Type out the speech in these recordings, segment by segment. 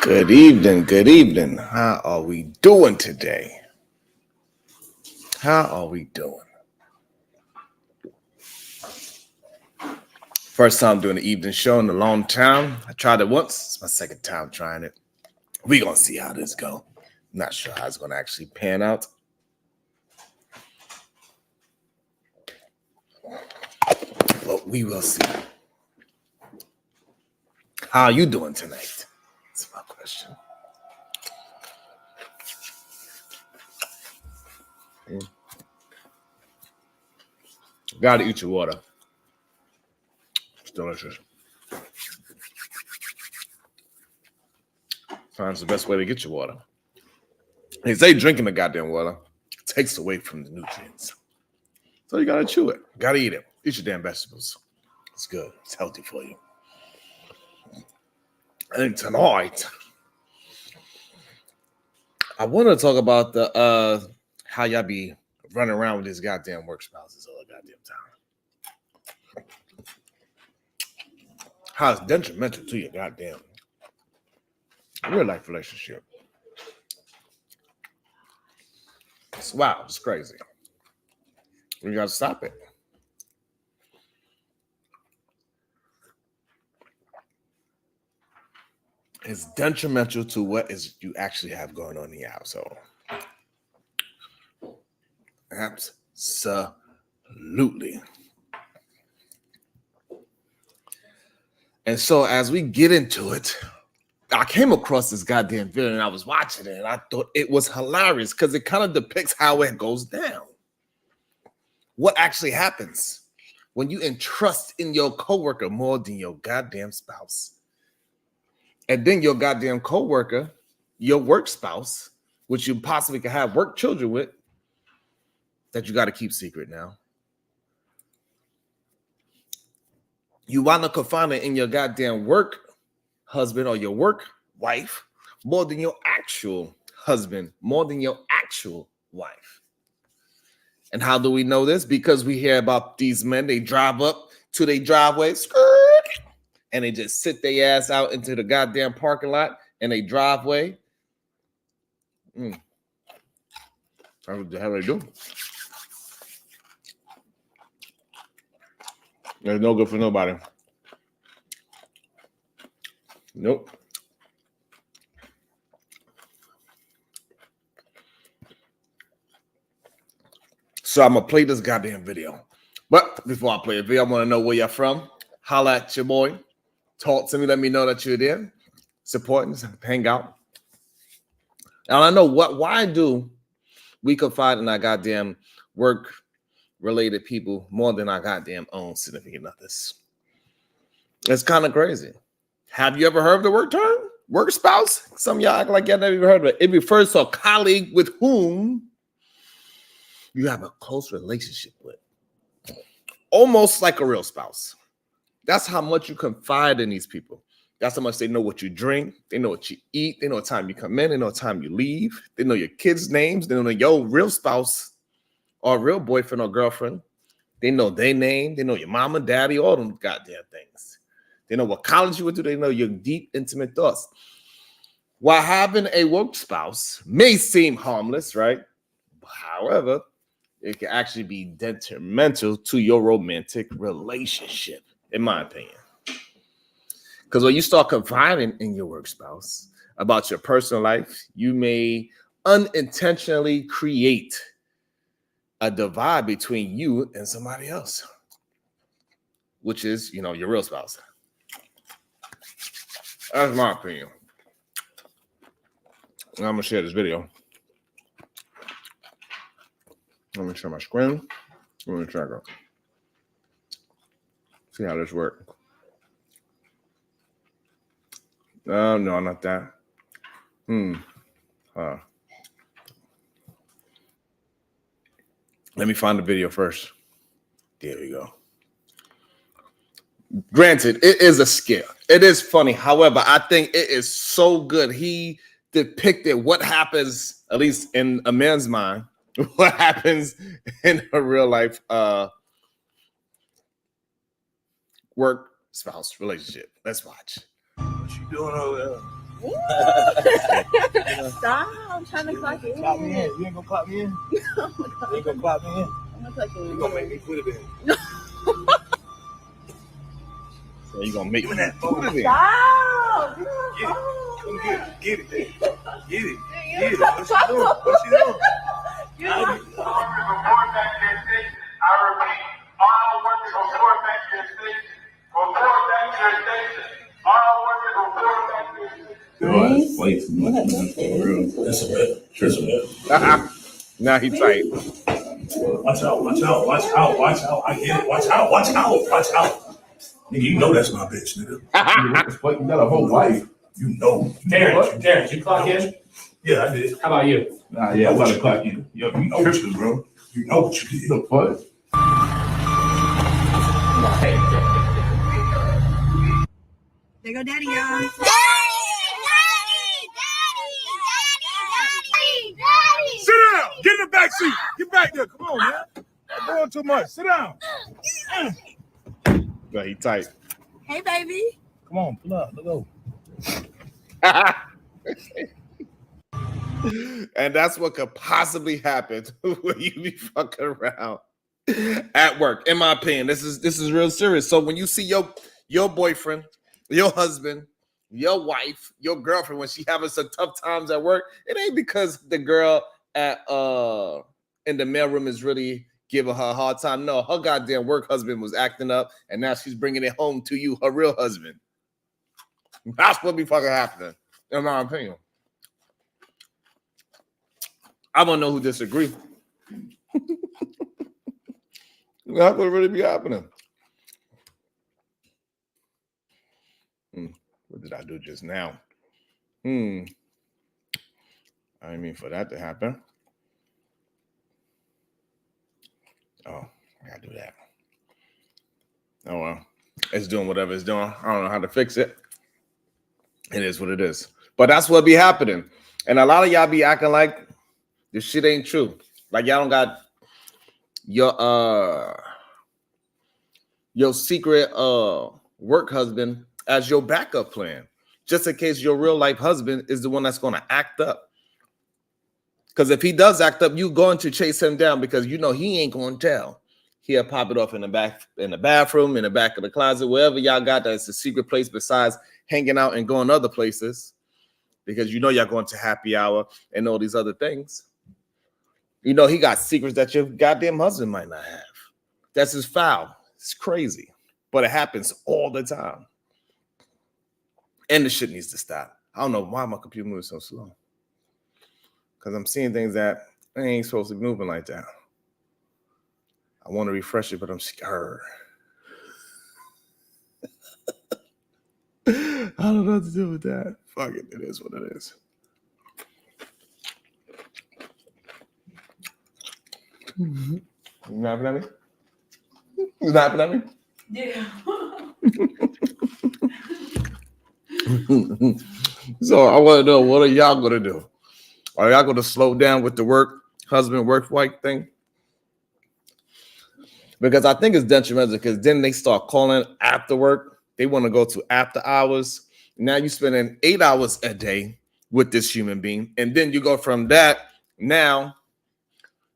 Good evening, good evening. How are we doing today? How are we doing? First time doing the evening show in a long time. I tried it once. It's my second time trying it. We're going to see how this goes. Not sure how it's going to actually pan out. But we will see. How are you doing tonight? That's my question. Gotta eat your water. It's delicious. Find the best way to get your water. They say drinking the goddamn water takes away from the nutrients. So you gotta chew it. Gotta eat it. Eat your damn vegetables. It's good. It's healthy for you. And tonight, I want to talk about the how y'all be running around with these goddamn work spouses all the goddamn time. How it's detrimental to your goddamn real life relationship. It's wow, it's crazy. You gotta stop it. It's detrimental to what is you actually have going on in the household. Absolutely. And so as we get into it, I came across this goddamn video and I was watching it and I thought it was hilarious because it kind of depicts how it goes down. What actually happens when you entrust in your coworker more than your goddamn spouse. And then your goddamn coworker, your work spouse, which you possibly could have work children with, that you got to keep secret now. You wind up confining in your goddamn work husband or your work wife more than your actual husband, more than your actual wife. And how do we know this? Because we hear about these men, they drive up to their driveway, skirt, and they just sit their ass out into the goddamn parking lot in a driveway. What the hell are they doing? It's no good for nobody. Nope. So I'm going to play this goddamn video. But before I play a video, I want to know where you're from. Holla at your boy. Talk to me. Let me know that you're there. Supporting, hang out. And I know why do we confide in our goddamn work-related people more than our goddamn own significant others? It's kind of crazy. Have you ever heard of the word term? Work spouse? Some of y'all act like y'all never even heard of it. It refers to a colleague with whom you have a close relationship with. Almost like a real spouse. That's how much you confide in these people. That's how much they know what you drink. They know what you eat. They know what time you come in. They know what time you leave. They know your kids' names. They know your real spouse or real boyfriend or girlfriend. They know their name. They know your mama, daddy, all them goddamn things. They know what college you went to. They know your deep, intimate thoughts. While having a work spouse may seem harmless, right? However, it can actually be detrimental to your romantic relationship, in my opinion. Because when you start confiding in your work spouse about your personal life, you may unintentionally create a divide between you and somebody else, which is, your real spouse. That's my opinion. And I'm going to share this video. Let me share my screen. Let me check it. See how this works. No, not that. Let me find the video first. There we go. Granted, it is a scare. It is funny. However, I think it is so good. He depicted what happens, at least in a man's mind, what happens in a real life work spouse relationship. Let's watch. What you doing over there? Stop. I'm trying to clock in. Clock me in. You ain't gonna clock me in? You ain't gonna clock me in? I'm gonna clock in. You gonna make me put it in. So you gonna make me put it in. Stop. Get it. Get it. What she doing? What she doing? You know. I repeat, all workers report back to your station. Report back to your station. All workers report back to your station. Now he tight. Watch out. I get it. Watch out. Nigga, you know that's my bitch, nigga. You got a whole life. You know. Terrence, you clock in? Yeah, I did. How about you? Nah, yeah, I gotta clock in. Yo, you know what you did, bro. You know what you did. The fuck? There go daddy, y'all. Sit down. Get in the back seat. Get back there. Come on, man. You're doing too much. Sit down. No, he tight. Hey, baby. Come on, pull up. Let's go. And that's what could possibly happen when you be fucking around at work. In my opinion, this is real serious. So when you see your boyfriend, your husband, your wife, your girlfriend, when she having some tough times at work, it ain't because the girl at in the mailroom is really giving her a hard time. No, her goddamn work husband was acting up, and now she's bringing it home to you, her real husband. That's what be fucking happening, in my opinion. I don't know who disagree. That's what really be happening. What did I do just now? I didn't mean for that to happen. Oh, I gotta do that. Oh well, it's doing whatever it's doing. I don't know how to fix it. It is what it is. But that's what be happening. And a lot of y'all be acting like this shit ain't true. Like y'all don't got your secret work husband as your backup plan, just in case your real life husband is the one that's going to act up. Because if he does act up, you going to chase him down because you know he ain't going to tell. He'll pop it off in the back, in the bathroom, in the back of the closet, wherever y'all got that's a secret place besides hanging out and going other places, because you know y'all going to happy hour and all these other things. You know he got secrets that your goddamn husband might not have. That's his foul. It's crazy, but it happens all the time. And the shit needs to stop. I don't know why my computer moves so slow. Because I'm seeing things that ain't supposed to be moving like that. I want to refresh it, but I'm scared. I don't know what to do with that. Fuck it. It is what it is. You laughing at me? You laughing at me? Yeah. So I want to know, what are y'all going to do? Are y'all going to slow down with the husband, wife thing? Because I think it's detrimental, because then they start calling after work. They want to go to after hours. Now you're spending 8 hours a day with this human being. And then you go from that, now,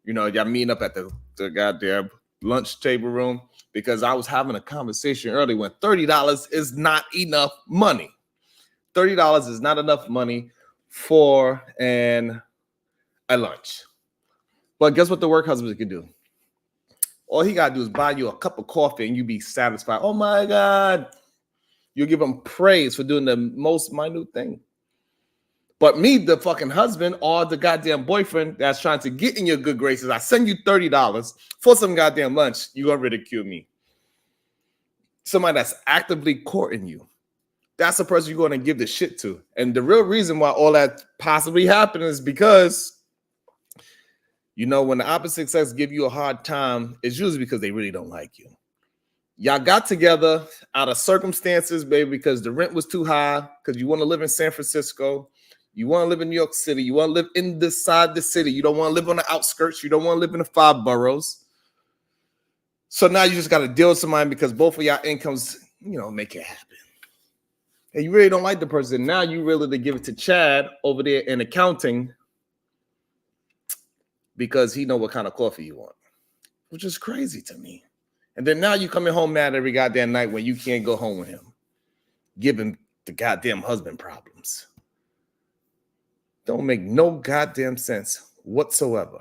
you know, y'all meeting up at the goddamn lunch table room, because I was having a conversation earlier when $30 is not enough money. $30 is not enough money for a lunch. But guess what the work husband can do? All he got to do is buy you a cup of coffee and you be satisfied. Oh my God. You give him praise for doing the most minute thing. But me, the fucking husband or the goddamn boyfriend that's trying to get in your good graces, I send you $30 for some goddamn lunch, you're going to ridicule me. Somebody that's actively courting you, that's the person you're going to give the shit to. And the real reason why all that possibly happened is because, you know, when the opposite sex give you a hard time, it's usually because they really don't like you. Y'all got together out of circumstances, baby, because the rent was too high, because you want to live in San Francisco. You want to live in New York City. You want to live inside the city. You don't want to live on the outskirts. You don't want to live in the 5 boroughs. So now you just got to deal with somebody because both of y'all incomes, you know, make it happen. and you really don't like the person. Now you really to give it to Chad over there in accounting because he know what kind of coffee you want, which is crazy to me. And then now you coming home mad every goddamn night when you can't go home with him, giving the goddamn husband problems. Don't make no goddamn sense whatsoever.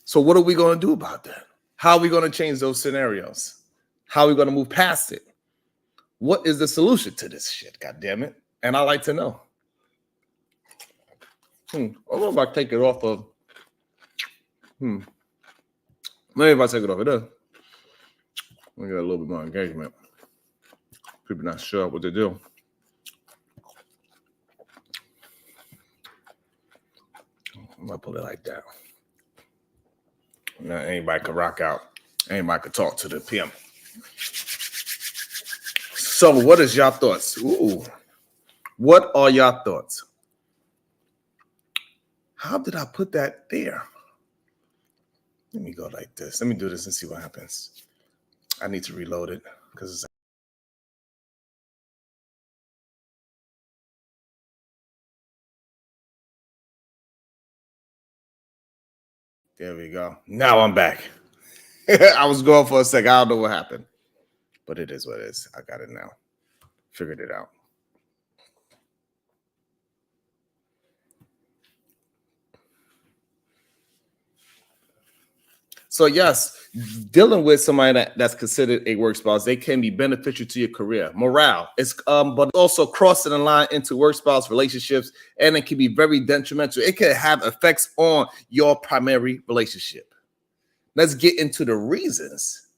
So what are we going to do about that? How are we going to change those scenarios? How are we going to move past it? What is the solution to this shit? God damn it. And I like to know. I wonder if I take it off of. Maybe if I take it off, it does. We get a little bit more engagement. People not sure what to do. I'm gonna put it like that. Now anybody can rock out. Anybody can talk to the PM. So what is y'all thoughts? Ooh. What are y'all thoughts? How did I put that there? Let me go like this. Let me do this and see what happens. I need to reload it because it's there we go. Now I'm back. I was going for a sec. I don't know what happened, but it is what it is. I got it now. Figured it out. So yes, dealing with somebody that's considered a work spouse, they can be beneficial to your career, morale. It's but also crossing the line into work spouse relationships, and it can be very detrimental. It can have effects on your primary relationship. Let's get into the reasons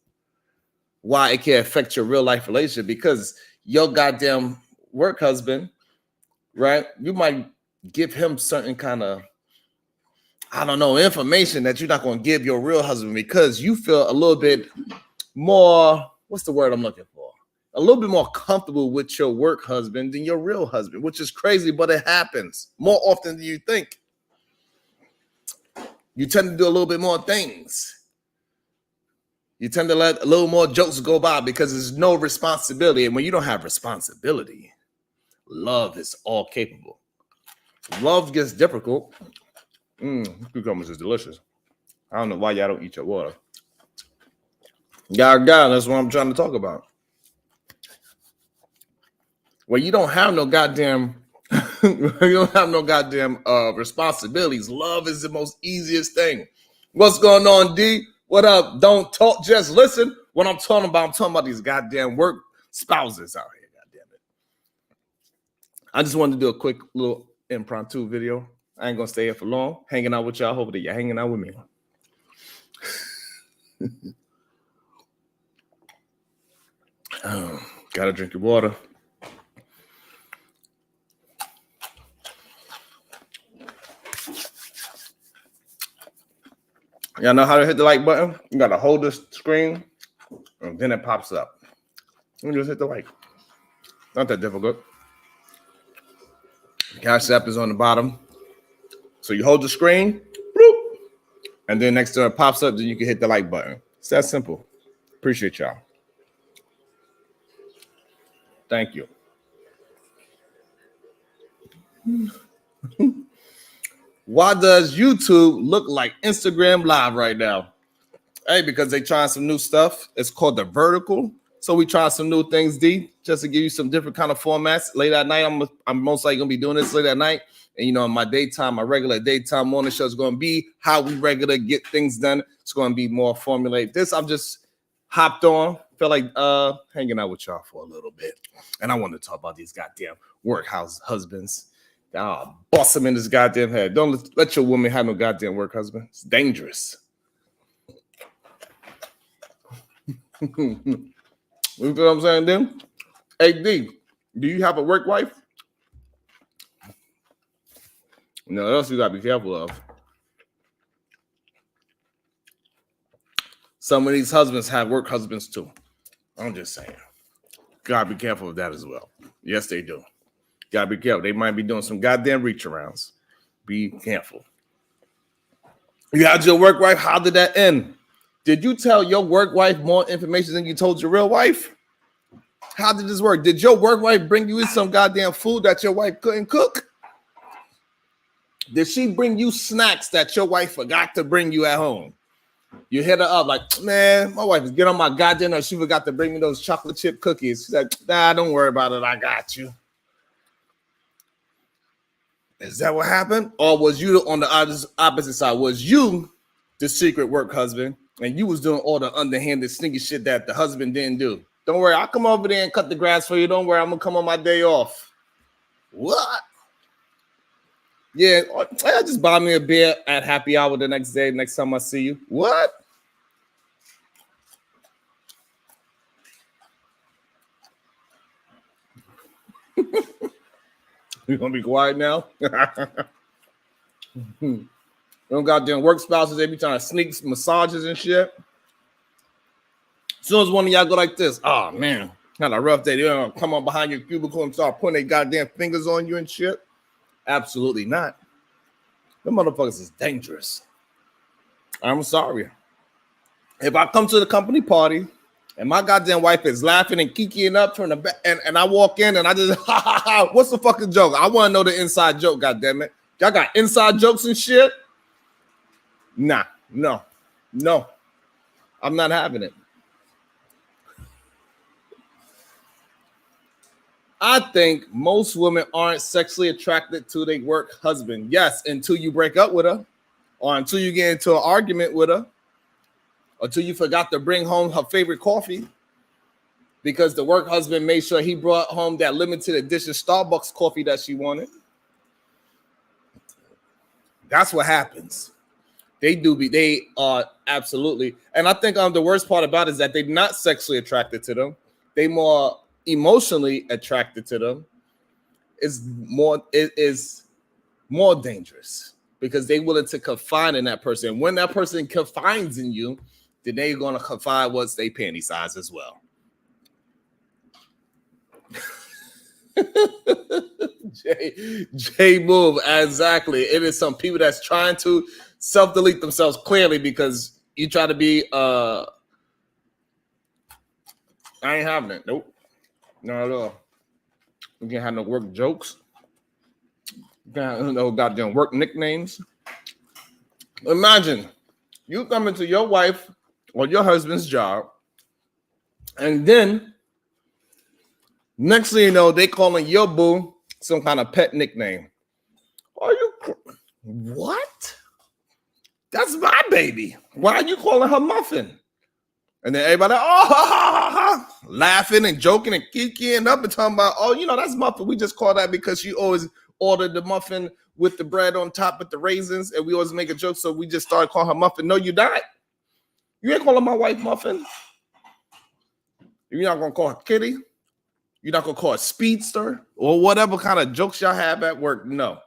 why it can affect your real life relationship, because your goddamn work husband, right? You might give him certain kind of, I don't know, information that you're not going to give your real husband because you feel a little bit more, what's the word I'm looking for? A little bit more comfortable with your work husband than your real husband, which is crazy, but it happens more often than you think. You tend to do a little bit more things. You tend to let a little more jokes go by because there's no responsibility. And when you don't have responsibility, love is all capable. Love gets difficult. Cucumbers is delicious. I don't know why y'all don't eat your water. God, that's what I'm trying to talk about. Well, you don't have no goddamn responsibilities. Love is the most easiest thing. What's going on, D? What up? Don't talk, just listen. What I'm talking about these goddamn work spouses out here. Goddamn it. I just wanted to do a quick little impromptu video. I ain't gonna stay here for long. Hanging out with y'all. Hopefully you're hanging out with me. Gotta drink your water. Y'all know how to hit the like button? You gotta hold the screen and then it pops up. You just hit the like. Not that difficult. Cash App is on the bottom. So you hold the screen, bloop, and then next to it pops up, then you can hit the like button. It's that simple. Appreciate y'all. Thank you. Why does YouTube look like Instagram Live right now? Hey, because they trying some new stuff. It's called the vertical. So we try some new things, D, just to give you some different kind of formats. Late at night, I'm most likely gonna be doing this late at night. And you know, in my daytime, my regular daytime morning show is gonna be how we regular get things done. It's gonna be more formulated. This I'm just hopped on, feel like hanging out with y'all for a little bit. And I want to talk about these goddamn workhouse husbands. I'll bust them in this goddamn head. Don't let your woman have no goddamn work husband. It's dangerous. You know what I'm saying, then? Hey, D, do you have a work wife? No, what else you gotta be careful of? Some of these husbands have work husbands too. I'm just saying. Gotta be careful of that as well. Yes, they do. Gotta be careful. They might be doing some goddamn reach arounds. Be careful. You had your work wife. How did that end? Did you tell your work wife more information than you told your real wife? How did this work? Did your work wife bring you in some goddamn food that your wife couldn't cook? Did she bring you snacks that your wife forgot to bring you at home? You hit her up like, man, my wife is getting on my goddamn nerves. She forgot to bring me those chocolate chip cookies. She's like, nah, don't worry about it. I got you. Is that what happened? Or was you on the opposite side? Was you the secret work husband and you was doing all the underhanded sneaky shit that the husband didn't do? Don't worry, I'll come over there and cut the grass for you. Don't worry, I'm gonna come on my day off. What? Yeah, just buy me a beer at happy hour the next day, next time I see you. What? You gonna be quiet now? Don't goddamn work spouses, they be trying to sneak massages and shit. As soon as one of y'all go like this, oh man, had a rough day. They don't come on behind your cubicle and start putting their goddamn fingers on you and shit. Absolutely not. Them motherfuckers is dangerous. I'm sorry. If I come to the company party and my goddamn wife is laughing and kikiing up from the back, and I walk in and I just, ha ha ha, what's the fucking joke? I want to know the inside joke, goddammit. Y'all got inside jokes and shit? Nah, no. I'm not having it. I think most women aren't sexually attracted to their work husband. Yes, until you break up with her, or until you get into an argument with her, until you forgot to bring home her favorite coffee because the work husband made sure he brought home that limited edition Starbucks coffee that she wanted. That's what happens. They are absolutely. And I think the worst part about it is that they're not sexually attracted to them. They more emotionally attracted to them. It is more dangerous because they're willing to confide in that person. When that person confides in you, then they're going to confide what's their panty size as well. J move, exactly. It is some people that's trying to self-delete themselves clearly because you try to be I ain't having it. Nope. Not at all. We can't have no work jokes. We can't have no goddamn work nicknames. Imagine you come into your wife or your husband's job, and then next thing you know, they calling your boo some kind of pet nickname. Are you what? That's my baby. Why are you calling her Muffin? And then everybody, laughing and joking and kikiing up and talking about, that's Muffin. We just call that because she always ordered the muffin with the bread on top with the raisins, and we always make a joke, so we just started calling her Muffin. No, you're not. You ain't calling my wife Muffin. You're not gonna call her Kitty. You're not gonna call her Speedster or whatever kind of jokes y'all have at work. No,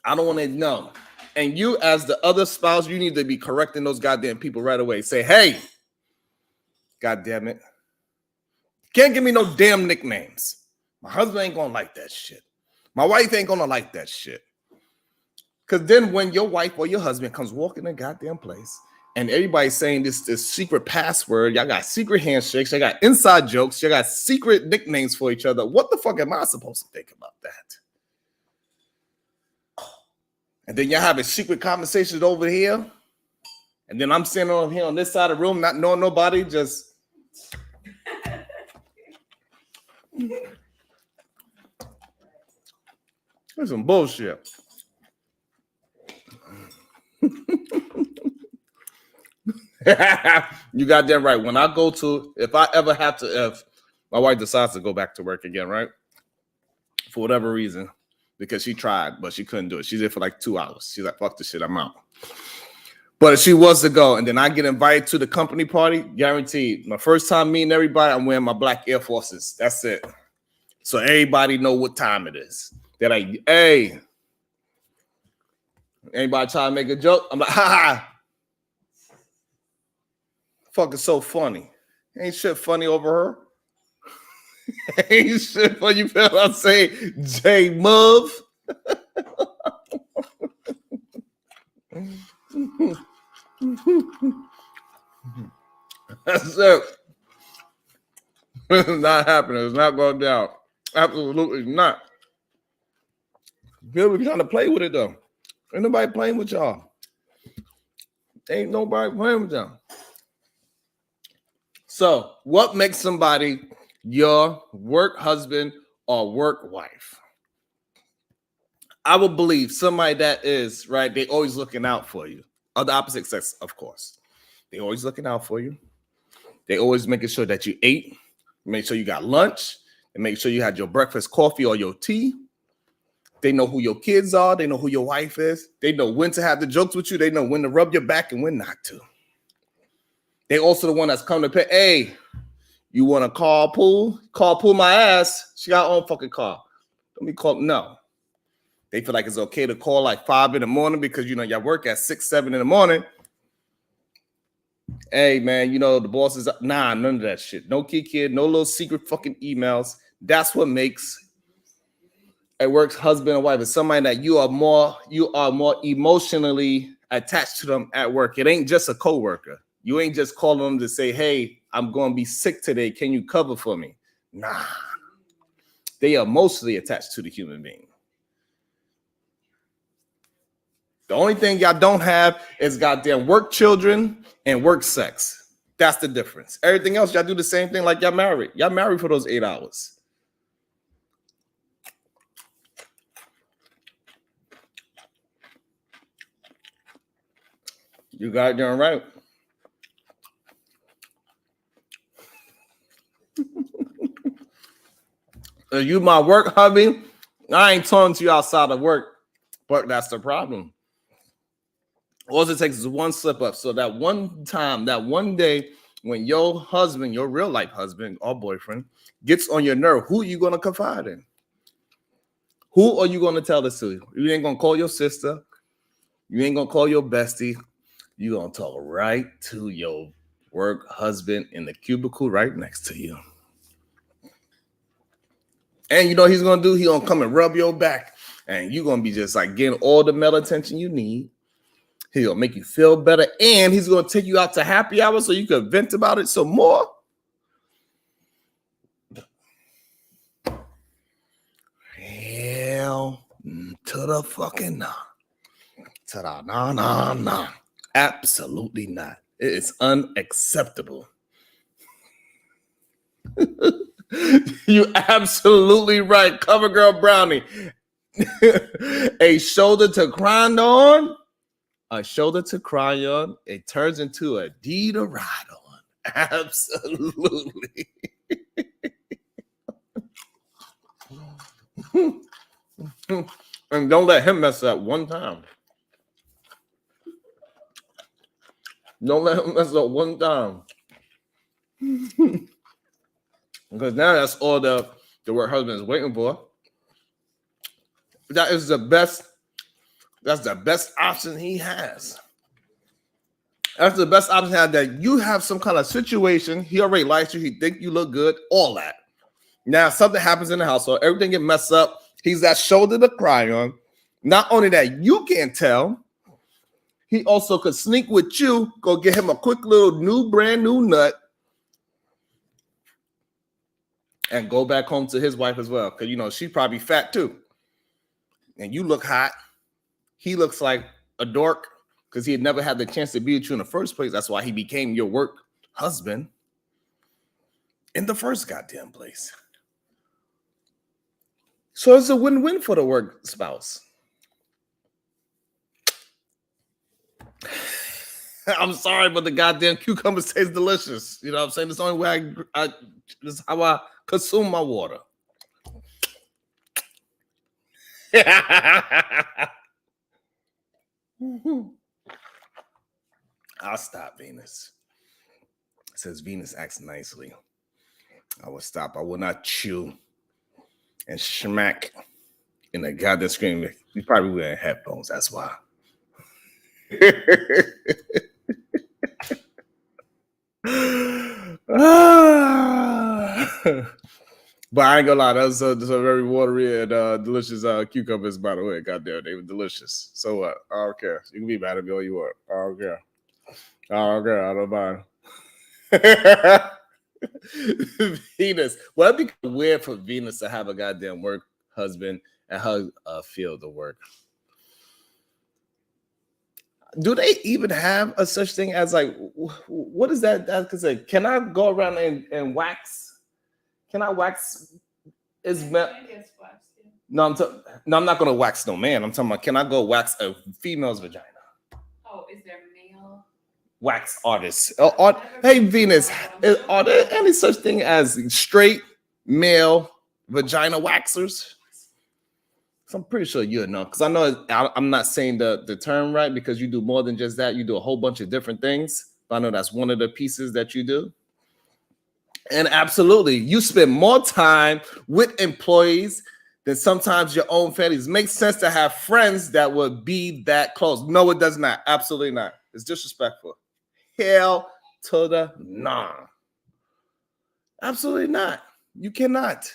I don't want to know. And you, as the other spouse, you need to be correcting those goddamn people right away. Say, hey, goddamn it, can't give me no damn nicknames. My husband ain't gonna like that shit. My wife ain't gonna like that shit. Because then when your wife or your husband comes walking in a goddamn place and everybody's saying this secret password, y'all got secret handshakes, y'all got inside jokes, y'all got secret nicknames for each other. What the fuck am I supposed to think about that? And then y'all having secret conversations over here. And then I'm sitting over here on this side of the room, not knowing nobody, just. That's some bullshit. You got that right. When I go to, if my wife decides to go back to work again, right? For whatever reason, because she tried, but she couldn't do it. She's there for like 2 hours. She's like, fuck this shit, I'm out. But if she was to go, and then I get invited to the company party, guaranteed. My first time meeting everybody, I'm wearing my black Air Forces. That's it. So everybody know what time it is. They're like, hey, anybody try to make a joke? I'm like, ha ha. Fucking so funny. Ain't shit funny over her. Ain't shit funny. You feel what I'm saying? J Move. That's it. It's not happening. It's not going down. Absolutely not. People be trying to play with it though. Ain't nobody playing with y'all. Ain't nobody playing with y'all. So, what makes somebody your work husband or work wife? I would believe somebody that is, right, they always looking out for you. Of the opposite sex, of course. They always looking out for you. They always making sure that you ate, make sure you got lunch, and make sure you had your breakfast coffee or your tea. They know who your kids are. They know who your wife is. They know when to have the jokes with you. They know when to rub your back and when not to. They also the one that's coming to pay. Hey, you want to call Pool? Call Pool my ass. She got her own fucking car. Don't be called. No. They feel like it's okay to call like 5 in the morning because, you know, y'all work at 6, 7 in the morning. Hey, man, you know, the boss is... Nah, none of that shit. No kid, no little secret fucking emails. That's what makes a work husband and wife. Is somebody that you are more emotionally attached to them at work. It ain't just a coworker. You ain't just calling them to say, hey, I'm going to be sick today. Can you cover for me? Nah. They are mostly attached to the human being. The only thing y'all don't have is goddamn work children and work sex. That's the difference. Everything else, y'all do the same thing like y'all married. Y'all married for those 8 hours. You got it done right. You my work hubby. I ain't talking to you outside of work, but that's the problem. All it takes is one slip up. So that one time, that one day when your husband, your real life husband or boyfriend gets on your nerve, who are you going to confide in? Who are you going to tell this to? You ain't going to call your sister. You ain't going to call your bestie. You're going to talk right to your work husband in the cubicle right next to you. And you know what he's going to do? He's going to come and rub your back. And you're going to be just like getting all the male attention you need. He'll make you feel better. And he's going to take you out to happy hour so you can vent about it some more. Hell to the fucking no. To the no. Absolutely not. It is unacceptable. You absolutely right. Cover girl Brownie. A shoulder to cry on. A shoulder to cry on. It turns into a D to ride on. Absolutely. And don't let him mess up one time. Don't let him mess up one time. Because now that's all the work husband is waiting for. That is the best. That's the best option he has. That's the best option he has, that you have some kind of situation. He already likes you. He think you look good. All that. Now something happens in the household. Everything get messed up. He's that shoulder to cry on. Not only that, you can't tell. He also could sneak with you. Go get him a quick little brand new nut. And go back home to his wife as well. Because, you know, she's probably fat too. And you look hot. He looks like a dork because he had never had the chance to be with you in the first place. That's why he became your work husband in the first goddamn place. So it's a win-win for the work spouse. I'm sorry, but the goddamn cucumbers taste delicious. You know what I'm saying? It's the only way this is how I consume my water. I'll stop, Venus. It says Venus acts nicely. I will stop. I will not chew and smack in the goddamn screen. You probably wearing headphones. That's why. But I ain't gonna lie, that's a very watery and delicious cucumbers, by the way. Goddamn, they were delicious. So what? I don't care. You can be mad at me all you want. I don't care. I don't care. I don't mind. Venus. Well, it'd be weird for Venus to have a goddamn work husband and her field of work. Do they even have a such thing as like what is that? Because like, can I go around and wax? Can I wax? No, I'm not gonna wax no man. I'm talking about can I go wax a female's vagina? Oh, is there male? Wax artists. Hey Venus, are there any such thing as straight male vagina waxers? So I'm pretty sure you know, because I know I'm not saying the term right because you do more than just that. You do a whole bunch of different things. But I know that's one of the pieces that you do. And absolutely, you spend more time with employees than sometimes your own families. It makes sense to have friends that would be that close. No, it does not. Absolutely not. It's disrespectful. Hell to the nah. Absolutely not. You cannot.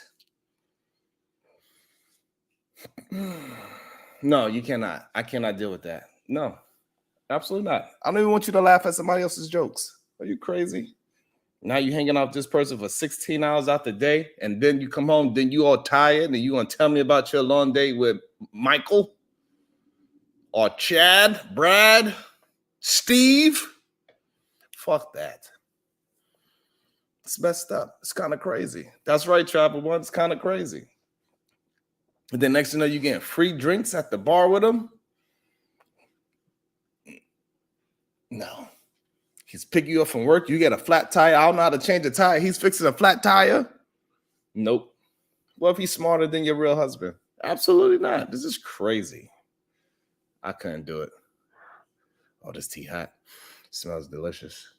No, you cannot. I cannot deal with that. No, absolutely not. I don't even want you to laugh at somebody else's jokes. Are you crazy? Now you hanging out with this person for 16 hours out the day, and then you come home, then you all tired, and you gonna tell me about your long day with Michael or Chad, Brad, Steve? Fuck that. It's messed up. It's kind of crazy. That's right, Travel One. It's kind of crazy. And then next thing you know, you getting free drinks at the bar with them. No. He's picking you up from work. You get a flat tire. I don't know how to change a tire. He's fixing a flat tire. Nope. Well, if he's smarter than your real husband? Absolutely not. This is crazy. I couldn't do it. Oh, this tea hot. Smells delicious.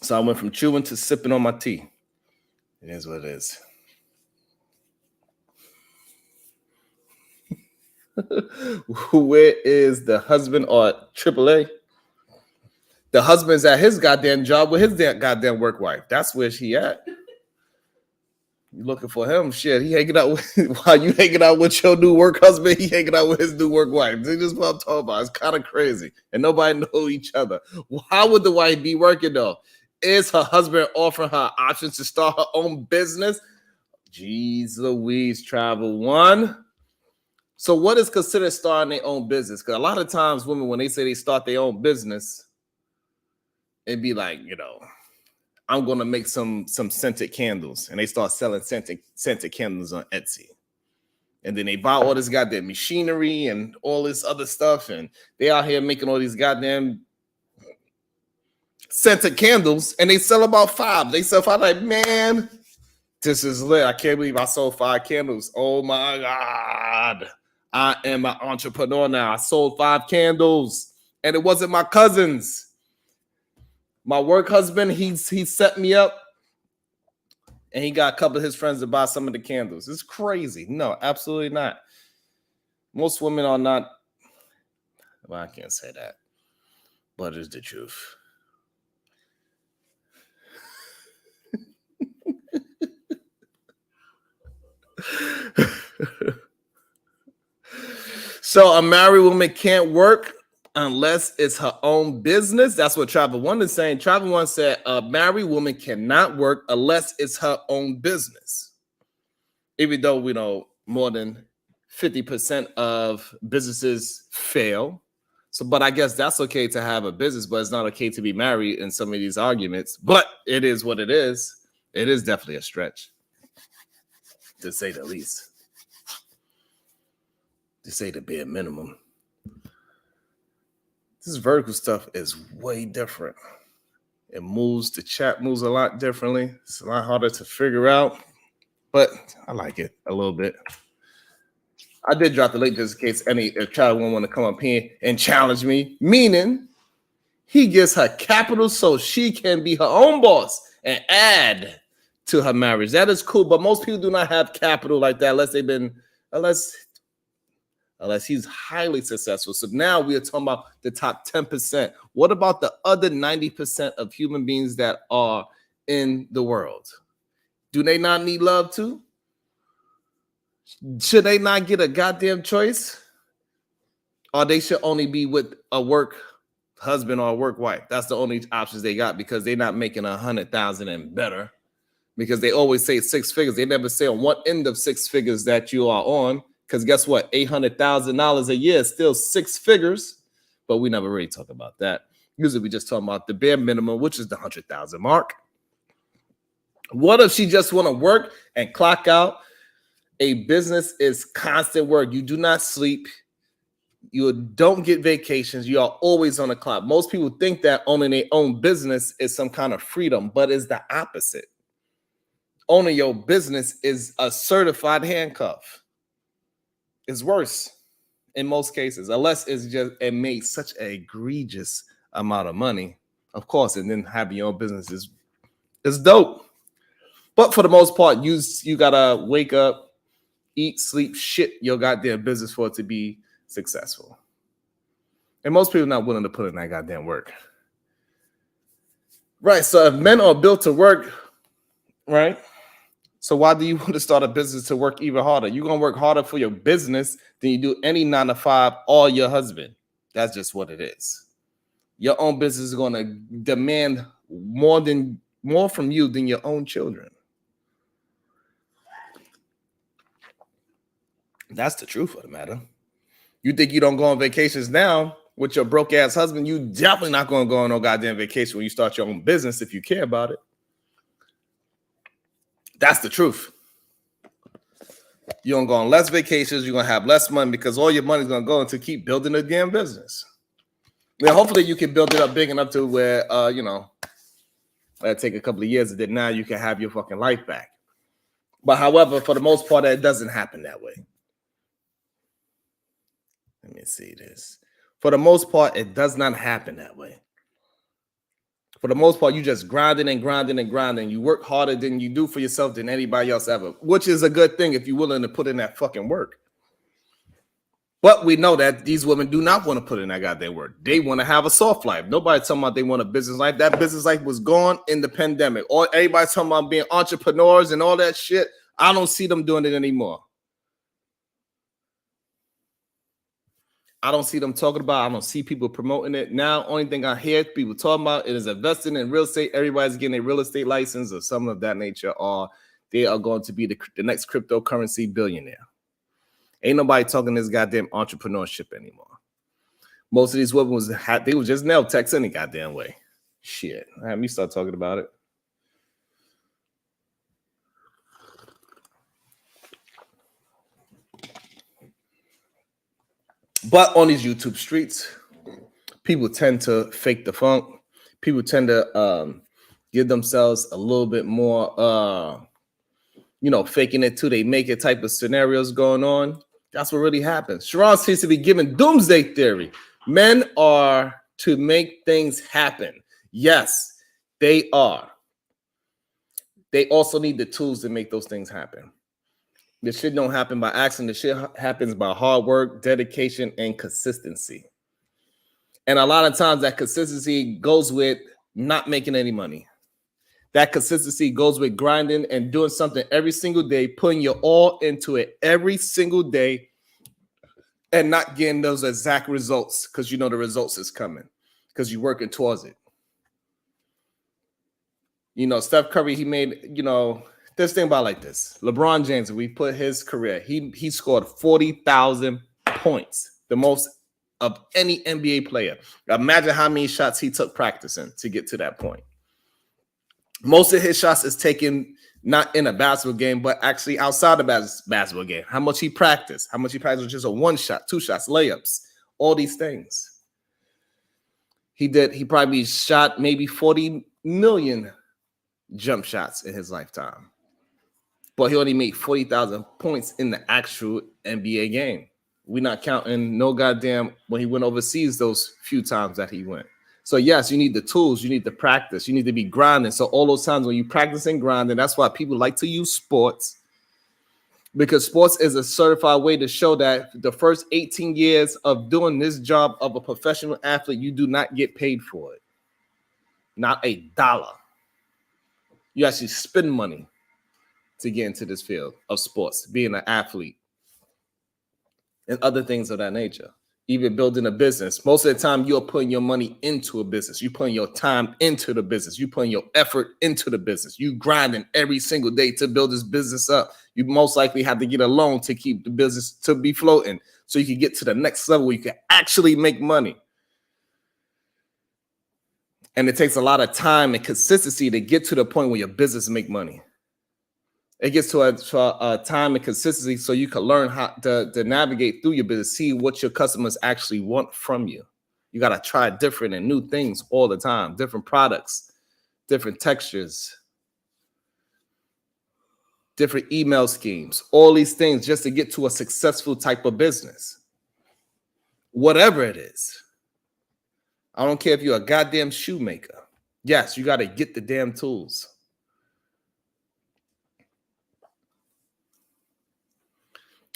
So I went from chewing to sipping on my tea. It is what it is. Where is the husband or AAA? The husband's at his goddamn job with his goddamn work wife. That's where she at. You looking for him? Shit, he hanging out with, while you hanging out with your new work husband, he hanging out with his new work wife. This is what I'm talking about. It's kind of crazy. And nobody know each other. How would the wife be working though? Is her husband offering her options to start her own business? Jeez Louise, Travel One. So what is considered starting their own business? Because a lot of times women, when they say they start their own business, it'd be like, you know, I'm going to make some scented candles. And they start selling scented candles on Etsy. And then they buy all this goddamn machinery and all this other stuff. And they out here making all these goddamn scented candles. And they sell about 5. They sell 5 like, man, this is lit. I can't believe I sold 5 candles. Oh my God. I am an entrepreneur now. I sold 5 candles. And it wasn't my cousins. My work husband, he set me up and he got a couple of his friends to buy some of the candles. It's crazy. No, absolutely not. Most women are not, well, I can't say that, but it's the truth. So a married woman can't work unless it's her own business. That's what Travel One is saying. Travel One said a married woman cannot work unless it's her own business. Even though we know more than 50% of businesses fail. So, but I guess that's okay to have a business, but it's not okay to be married in some of these arguments. But it is what it is. It is definitely a stretch, to say the least. To say the bare minimum. This vertical stuff is way different. It moves, the chat moves a lot differently. It's a lot harder to figure out, but I like it a little bit. I did drop the link just in case any child won't want to come up here and challenge me, meaning he gives her capital so she can be her own boss and add to her marriage. That is cool, but most people do not have capital like that unless he's highly successful. So now we are talking about the top 10%. What about the other 90% of human beings that are in the world? Do they not need love too? Should they not get a goddamn choice? Or they should only be with a work husband or work wife. That's the only options they got because they're not making 100,000 and better. Because they always say 6 figures. They never say on what end of 6 figures that you are on. Because guess what? $800,000 a year is still 6 figures. But we never really talk about that. Usually we just talk about the bare minimum, which is the 100,000 mark. What if she just want to work and clock out? A business is constant work. You do not sleep. You don't get vacations. You are always on the clock. Most people think that owning their own business is some kind of freedom, but it's the opposite. Owning your business is a certified handcuff. It's worse in most cases, unless it's just it made such an egregious amount of money, of course, and then having your own business is dope. But for the most part, you gotta wake up, eat, sleep, shit your goddamn business for it to be successful. And most people are not willing to put in that goddamn work. Right. So if men are built to work, right? So why do you want to start a business to work even harder? You're going to work harder for your business than you do any 9-to-5 or your husband. That's just what it is. Your own business is going to demand more from you than your own children. That's the truth of the matter. You think you don't go on vacations now with your broke ass husband, you definitely not going to go on no goddamn vacation when you start your own business if you care about it. That's the truth. You're going to go on less vacations. You're going to have less money because all your money is going to go into keep building a damn business. Now, hopefully you can build it up big enough to where, it'll take a couple of years and then now you can have your fucking life back. But however, for the most part, it doesn't happen that way. Let me see this. For the most part, it does not happen that way. For the most part, you just grinding and grinding and grinding. You work harder than you do for yourself than anybody else ever, which is a good thing if you're willing to put in that fucking work. But we know that these women do not want to put in that goddamn work. They want to have a soft life. Nobody talking about they want a business life. That business life was gone in the pandemic. Or everybody talking about being entrepreneurs and all that shit. I don't see them doing it anymore. I don't see them talking about it. I don't see people promoting it. Now, only thing I hear people talking about is investing in real estate. Everybody's getting a real estate license or something of that nature, or they are going to be the next cryptocurrency billionaire. Ain't nobody talking this goddamn entrepreneurship anymore. Most of these women was just nail techs any goddamn way. Shit. Let me start talking about it. But on these YouTube streets, people tend to fake the funk. People tend to give themselves a little bit more, faking it till they make it type of scenarios going on. That's what really happens. Sharon seems to be giving doomsday theory. Men are to make things happen. Yes, they are. They also need the tools to make those things happen. This shit don't happen by accident. This shit happens by hard work, dedication, and consistency. And a lot of times that consistency goes with not making any money. That consistency goes with grinding and doing something every single day, putting your all into it every single day and not getting those exact results because you know the results is coming because you're working towards it. Steph Curry, he made, this thing about like this. LeBron James, we put his career, he scored 40,000 points, the most of any NBA player. Imagine how many shots he took practicing to get to that point. Most of his shots is taken not in a basketball game, but actually outside the basketball game. How much he practiced with just a 1 shot, 2 shots, layups, all these things. He probably shot maybe 40 million jump shots in his lifetime. But he only made 40,000 points in the actual NBA game. We're not counting no goddamn when he went overseas those few times that he went. So yes, you need the tools, you need the practice, you need to be grinding. So all those times when you practice and grinding, that's why people like to use sports, because sports is a certified way to show that the first 18 years of doing this job of a professional athlete, you do not get paid for it. Not a dollar. You actually spend money to get into this field of sports, being an athlete and other things of that nature. even building a business. Most of the time, you're putting your money into a business. You're putting your time into the business. You're putting your effort into the business. You grinding every single day to build this business up. You most likely have to get a loan to keep the business to be floating so you can get to the next level where you can actually make money. And it takes a lot of time and consistency to get to the point where your business make money. It gets to a time and consistency so you can learn how to navigate through your business, see what your customers actually want from you. You got to try different and new things all the time, different products, different textures, different email schemes, all these things just to get to a successful type of business. Whatever it is. I don't care if you're a goddamn shoemaker. Yes, you got to get the damn tools.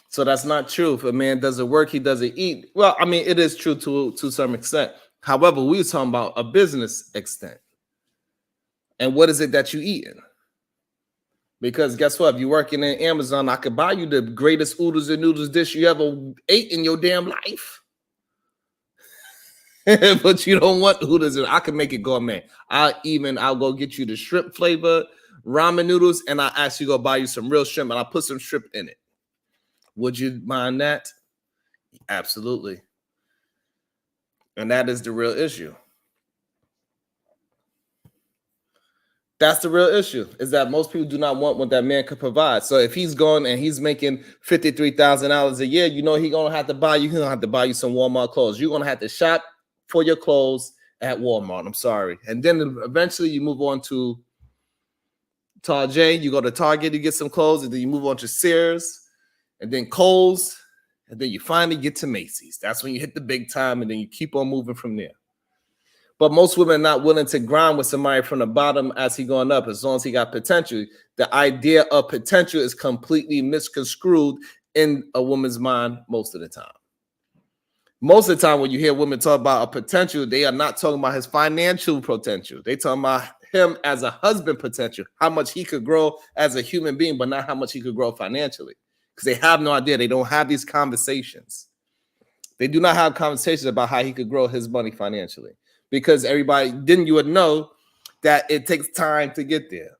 So that's not true. If a man doesn't work, he doesn't eat. Well, I mean, it is true to some extent. However, we were talking about a business extent. And what is it that you eating? Because guess what? If you're working in Amazon, I could buy you the greatest oodles and noodles dish you ever ate in your damn life. But you don't want oodles. I can make it gourmet. I'll go get you the shrimp flavor ramen noodles, and I actually go buy you some real shrimp, and I put some shrimp in it. Would you mind that? Absolutely. And that is the real issue. That's the real issue, is that most people do not want what that man could provide. So if he's going and he's making $53,000 a year, you know he's going to have to buy you some Walmart clothes. You're going to have to shop for your clothes at Walmart. I'm sorry. And then eventually you move on to Target. You go to Target, you get some clothes, and then you move on to Sears. And then Kohl's, and then you finally get to Macy's. That's when you hit the big time, and then you keep on moving from there. But most women are not willing to grind with somebody from the bottom as he going up, as long as he got potential. The idea of potential is completely misconstrued in a woman's mind most of the time. Most of the time when you hear women talk about a potential, they are not talking about his financial potential. They talking about him as a husband potential, how much he could grow as a human being, but not how much he could grow financially. Because they have no idea. They don't have these conversations. They do not have conversations about how he could grow his money financially. Because then you would know that it takes time to get there.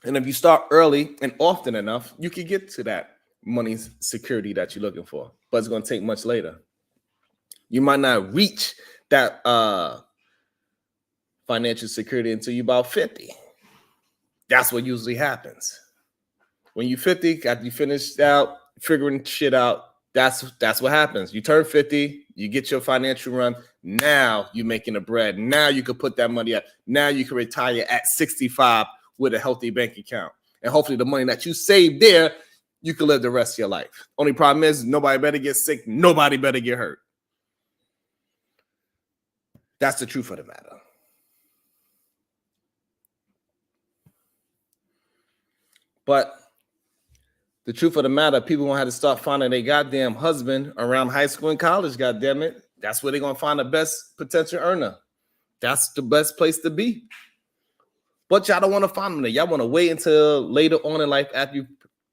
And if you start early and often enough, you can get to that money security that you're looking for. But it's going to take much later. You might not reach that financial security until you're about 50. That's what usually happens. When you're 50, after you finish out figuring shit out, that's what happens. You turn 50, you get your financial run. Now you're making the bread. Now you can put that money up. Now you can retire at 65 with a healthy bank account. And hopefully the money that you saved there, you can live the rest of your life. Only problem is nobody better get sick. Nobody better get hurt. That's the truth of the matter. But the truth of the matter, people gonna have to start finding their goddamn husband around high school and college. Goddamn it, that's where they're gonna find the best potential earner. That's the best place to be. But y'all don't want to find them there. Y'all want to wait until later on in life after you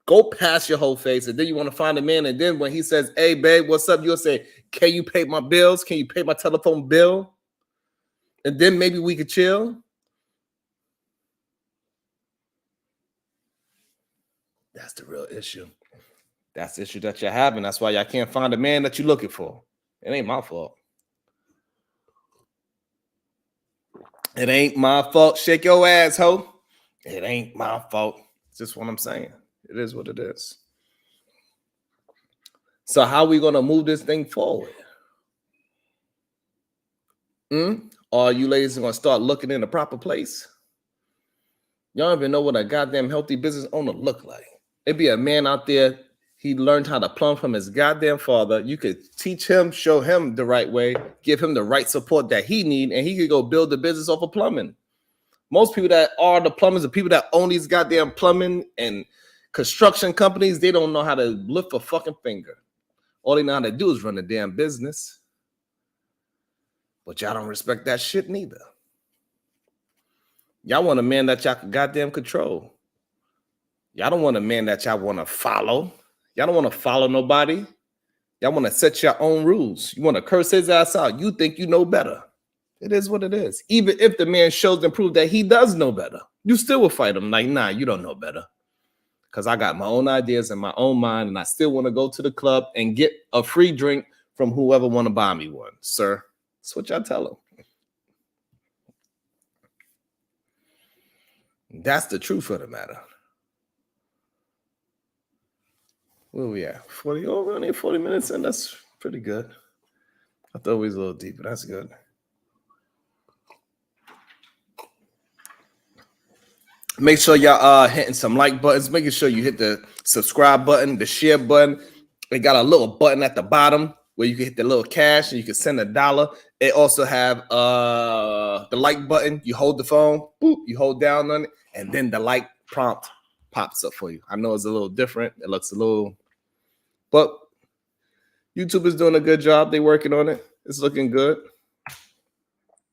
go past your whole phase, and then you want to find a man. And then when he says, "Hey, babe, what's up?" You'll say, "Can you pay my bills? Can you pay my telephone bill? And then maybe we could chill." That's the real issue. That's the issue that you're having. That's why y'all can't find a man that you're looking for. It ain't my fault. It ain't my fault. Shake your ass, ho. It ain't my fault. It's just what I'm saying. It is what it is. So how are we going to move this thing forward? Are you ladies going to start looking in the proper place? Y'all don't even know what a goddamn healthy business owner look like. It'd be a man out there. He learned how to plumb from his goddamn father. You could teach him, show him the right way, give him the right support that he need, and he could go build the business off of plumbing. Most people that are the plumbers, the people that own these goddamn plumbing and construction companies, they don't know how to lift a fucking finger. All they know how to do is run a damn business. But y'all don't respect that shit neither. Y'all want a man that y'all can goddamn control. Y'all don't want a man that y'all want to follow. Y'all don't want to follow nobody. Y'all want to set your own rules. You want to curse his ass out. You think you know better. It is what it is. Even if the man shows and proves that he does know better, you still will fight him. Like, nah, you don't know better. Because I got my own ideas in my own mind, and I still want to go to the club and get a free drink from whoever want to buy me one. Sir, that's what y'all tell him. That's the truth of the matter. Where we at? 40. Oh, we only 40 minutes, and that's pretty good. I thought we was a little deeper. That's good. Make sure y'all hitting some like buttons. Making sure you hit the subscribe button, the share button. They got a little button at the bottom where you can hit the little cash and you can send $1. It also have the like button. You hold the phone, boop, you hold down on it, and then the like prompt pops up for you. I know it's a little different. It looks a little, but YouTube is doing a good job. They're working on it. It's looking good.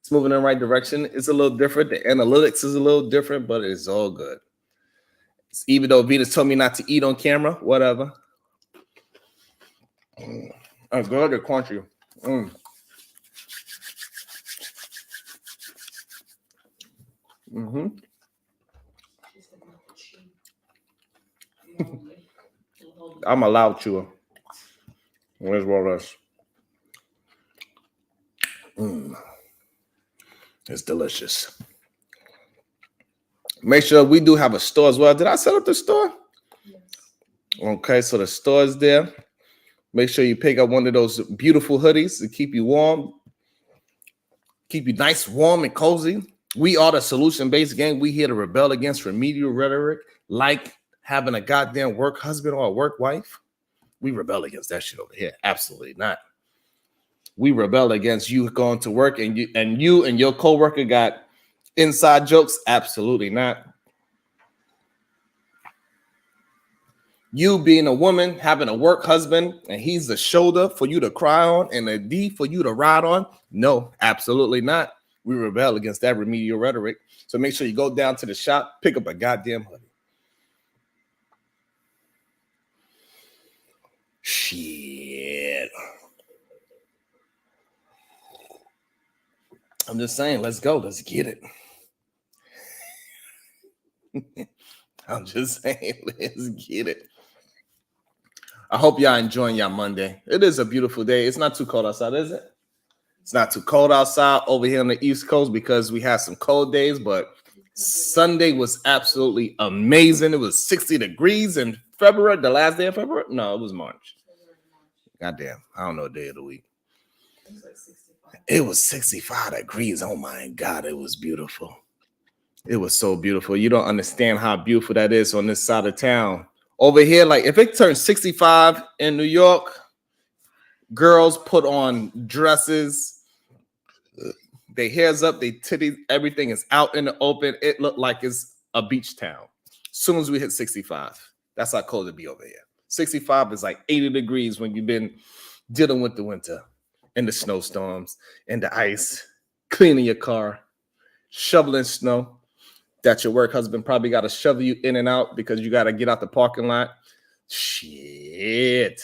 It's moving in the right direction. It's a little different. The analytics is a little different, but it's all good. Even though Venus told me not to eat on camera, whatever. I'm good at crunchy. I'm a loud chewer. Where's Wallace? It's delicious. Make sure we do have a store as well. Did I set up the store? Yes. Okay, so the store is there. Make sure you pick up one of those beautiful hoodies to keep you warm, keep you nice, warm, and cozy. We are the solution-based gang. We here to rebel against remedial rhetoric, like having a goddamn work husband or a work wife. We rebel against that shit over here. Absolutely not. We rebel against you going to work and you and your coworker got inside jokes. Absolutely not. You being a woman, having a work husband, and he's the shoulder for you to cry on and a D for you to ride on. No, absolutely not. We rebel against that remedial rhetoric. So make sure you go down to the shop, pick up a goddamn hoodie. Shit. I'm just saying, let's go. Let's get it. I'm just saying, let's get it. I hope y'all enjoying y'all Monday. It is a beautiful day. It's not too cold outside, is it? It's not too cold outside over here on the East Coast because we had some cold days, but Sunday was absolutely amazing. It was 60 degrees in February, the last day of February. No, it was March. Goddamn, I don't know the day of the week. It was 65 degrees. Oh my God, it was beautiful. It was so beautiful. You don't understand how beautiful that is on this side of town. Over here, like if it turns 65 in New York, girls put on dresses, their hair's up, their titties, everything is out in the open. It looked like it's a beach town. As soon as we hit 65, that's how cold it be over here. 65 is like 80 degrees when you've been dealing with the winter and the snowstorms and the ice, cleaning your car, shoveling snow. That your work husband probably got to shovel you in and out because you got to get out the parking lot. Shit.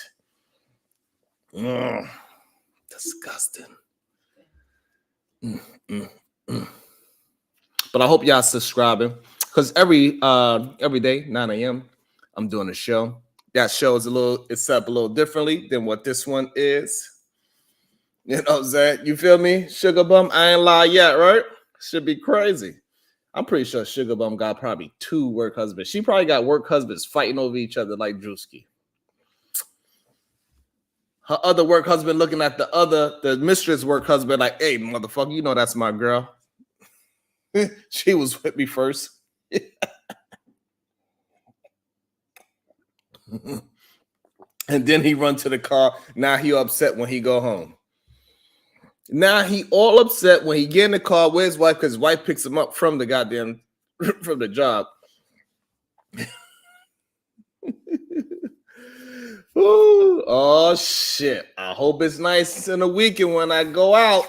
Disgusting. But I hope y'all subscribing because every day, 9 a.m., I'm doing a show. That show is it's set up a little differently than what this one is. You know what I'm saying? You feel me? Sugar Bum, I ain't lie yet, right? Should be crazy. I'm pretty sure Sugar Bum got probably 2 work husbands. She probably got work husbands fighting over each other like Drewski. Her other work husband looking at the mistress work husband like, hey, motherfucker, you know that's my girl. She was with me first. And then he run to the car. Now he upset when he go home. Now he all upset when he get in the car with his wife because his wife picks him up from the goddamn from the job. Ooh, oh shit. I hope it's nice in the weekend when I go out.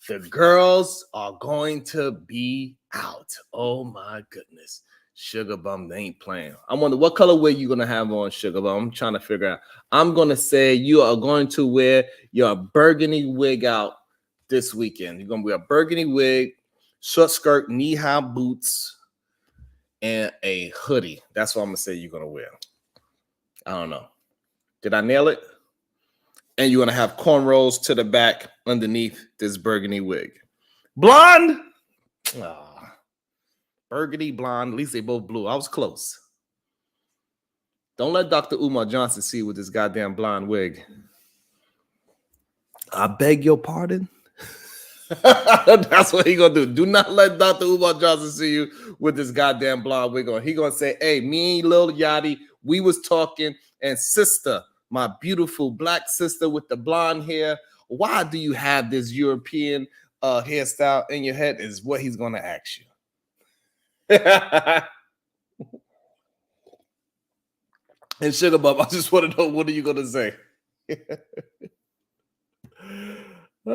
The girls are going to be out. Oh my goodness. Sugar Bum, they ain't playing. I wonder what color wig you gonna have on, Sugar Bum. I'm trying to figure out. I'm gonna say you are going to wear your burgundy wig out this weekend. You're gonna wear a burgundy wig, short skirt, knee-high boots, and a hoodie. That's what I'm gonna say you're gonna wear. I don't know. Did I nail it? And you're gonna have cornrows to the back underneath this burgundy wig. Blonde. Ah, burgundy, blonde. At least they both blue. I was close. Don't let Dr. Umar Johnson see with this goddamn blonde wig. I beg your pardon. That's what he gonna do. Do not let Dr. Umar Johnson see you with this goddamn blonde wig on. He gonna say, "Hey, me and Lil Yachty, we was talking, and sister, my beautiful black sister with the blonde hair, why do you have this European hairstyle in your head?" Is what he's gonna ask you. And Sugar Bub, I just want to know, what are you gonna say? All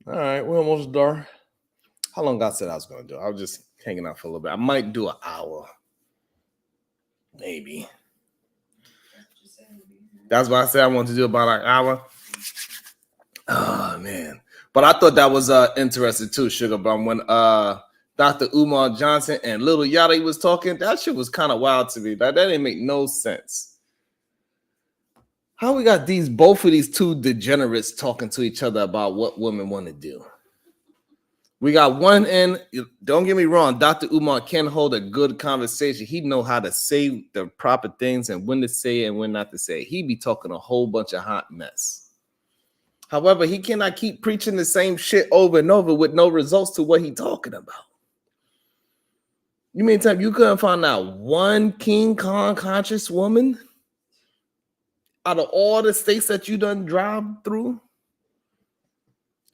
right, we're almost done. How long I said I was gonna do? I was just hanging out for a little bit. I might do an hour, maybe. That's what I said I wanted to do, about an hour. Oh man, but I thought that was interesting too, Sugar Bum. When Dr. Umar Johnson and Lil Yachty was talking, that shit was kind of wild to me. That didn't make no sense. How we got both of these two degenerates talking to each other about what women want to do? We got one in, don't get me wrong, Dr. Umar can hold a good conversation. He know how to say the proper things and when to say it and when not to say it. He be talking a whole bunch of hot mess. However, he cannot keep preaching the same shit over and over with no results to what he talking about. You mean time you couldn't find out one King Kong conscious woman out of all the states that you done drive through?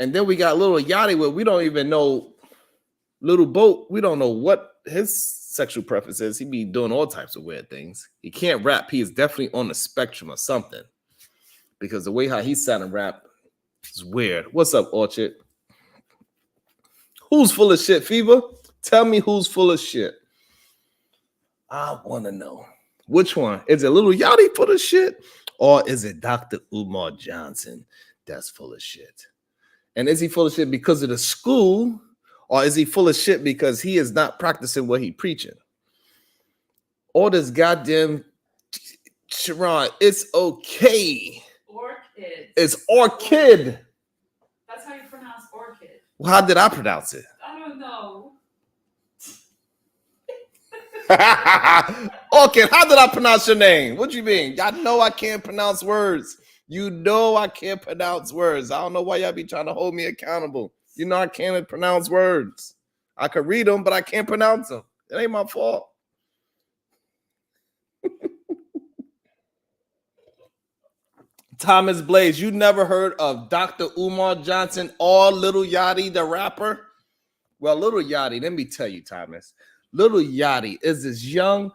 And then we got Lil Yachty, where we don't even know, Little Boat, we don't know what his sexual preference is. He be doing all types of weird things. He can't rap. He is definitely on the spectrum or something, because the way how he sounded rap is weird. What's up, Orchard? Who's full of shit, Fever? Tell me who's full of shit. I want to know. Which one? Is it Lil Yachty full of shit? Or is it Dr. Umar Johnson that's full of shit? And is he full of shit because of the school? Or is he full of shit because he is not practicing what he preaching? All this goddamn Sharon, it's okay. Orchid. It's orchid. That's how you pronounce orchid. Well, how did I pronounce it? I don't know. Orchid, how did I pronounce your name? What you mean? Y'all know I can't pronounce words. You know I can't pronounce words. I don't know why y'all be trying to hold me accountable. You know I can't pronounce words. I could read them, but I can't pronounce them. It ain't my fault. Thomas Blaze, you never heard of Dr. Umar Johnson or Lil Yachty, the rapper? Well, Lil Yachty, let me tell you, Thomas. Lil Yachty is this young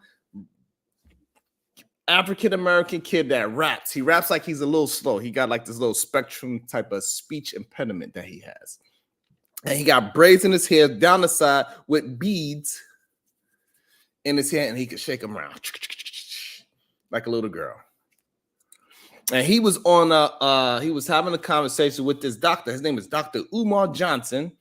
African-American kid that raps. He raps like he's a little slow. He got like this little spectrum type of speech impediment that he has. And he got braids in his hair down the side with beads in his hair, and he could shake them around like a little girl. And he was on he was having a conversation with this doctor. His name is Dr. Umar Johnson.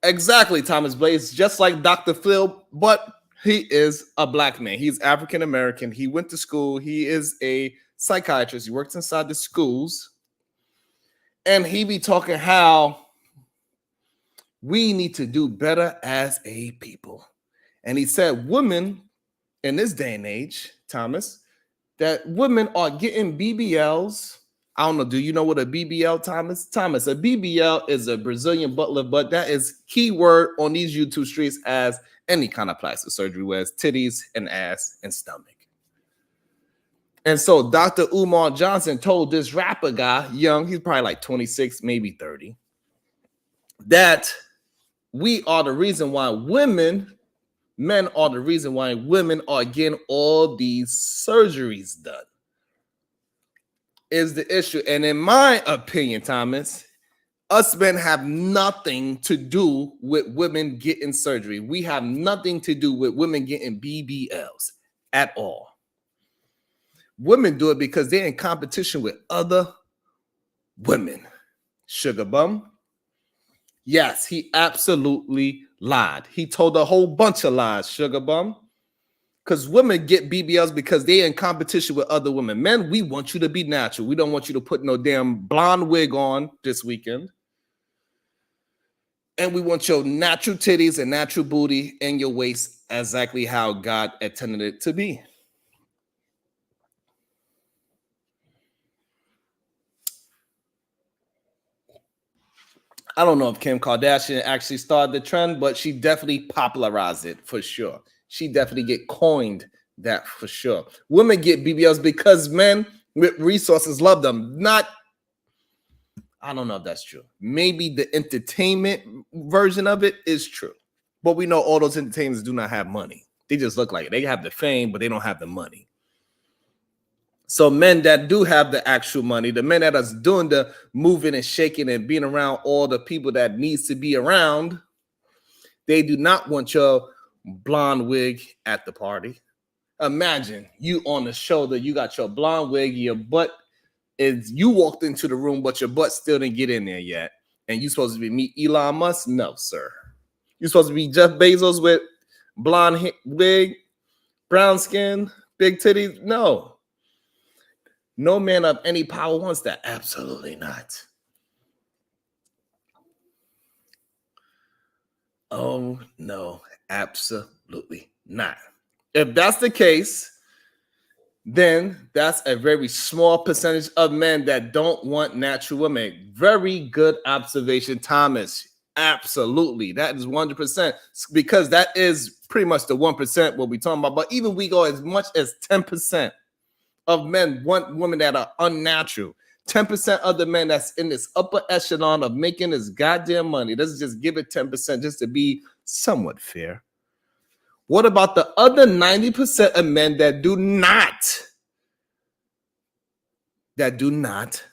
Exactly, Thomas Blaze, just like Dr. Phil, but he is a black man. He's African American. He went to school. He is a psychiatrist. He works inside the schools. And he be talking how we need to do better as a people. And he said women in this day and age, Thomas, that women are getting BBLs. I don't know. Do you know what a BBL, Thomas? Thomas, a BBL is a Brazilian butt lift, but that is keyword on these YouTube streets as any kind of plastic surgery, where it's titties and ass and stomach. And so Dr. Umar Johnson told this rapper guy, young, he's probably like 26, maybe 30, that we are the reason why men are the reason why women are getting all these surgeries done. Is the issue. And in my opinion, Thomas, Us men have nothing to do with women getting surgery. We have nothing to do with women getting BBLs at all. Women do it because they're in competition with other women. Sugar bum. Yes, he absolutely lied. He told a whole bunch of lies, sugar bum. Because women get BBLs because they're in competition with other women. Men, we want you to be natural. We don't want you to put no damn blonde wig on this weekend. And we want your natural titties and natural booty and your waist exactly how God intended it to be. I don't know if Kim Kardashian actually started the trend, but she definitely popularized it for sure. She definitely get coined that for sure. Women get BBLs because men with resources love them. Not, I don't know if that's true. Maybe the entertainment version of it is true. But we know all those entertainers do not have money. They just look like it. They have the fame, but they don't have the money. So men that do have the actual money, the men that are doing the moving and shaking and being around all the people that needs to be around, they do not want your blonde wig at the party. Imagine you on the shoulder, you got your blonde wig, your butt is, you walked into the room, but your butt still didn't get in there yet. And you supposed to be meet Elon Musk? No, sir. You're supposed to be Jeff Bezos with blonde wig, brown skin, big titties? No. No man of any power wants that. Absolutely not. Oh, no, absolutely not. If that's the case, then that's a very small percentage of men that don't want natural women. Very good observation, Thomas. Absolutely. That is 100% because that is pretty much the 1% what we're talking about. But even we go as much as 10% of men want women that are unnatural. 10% of the men that's in this upper echelon of making this goddamn money. Let's just give it 10% just to be somewhat fair. What about the other 90% of men that do not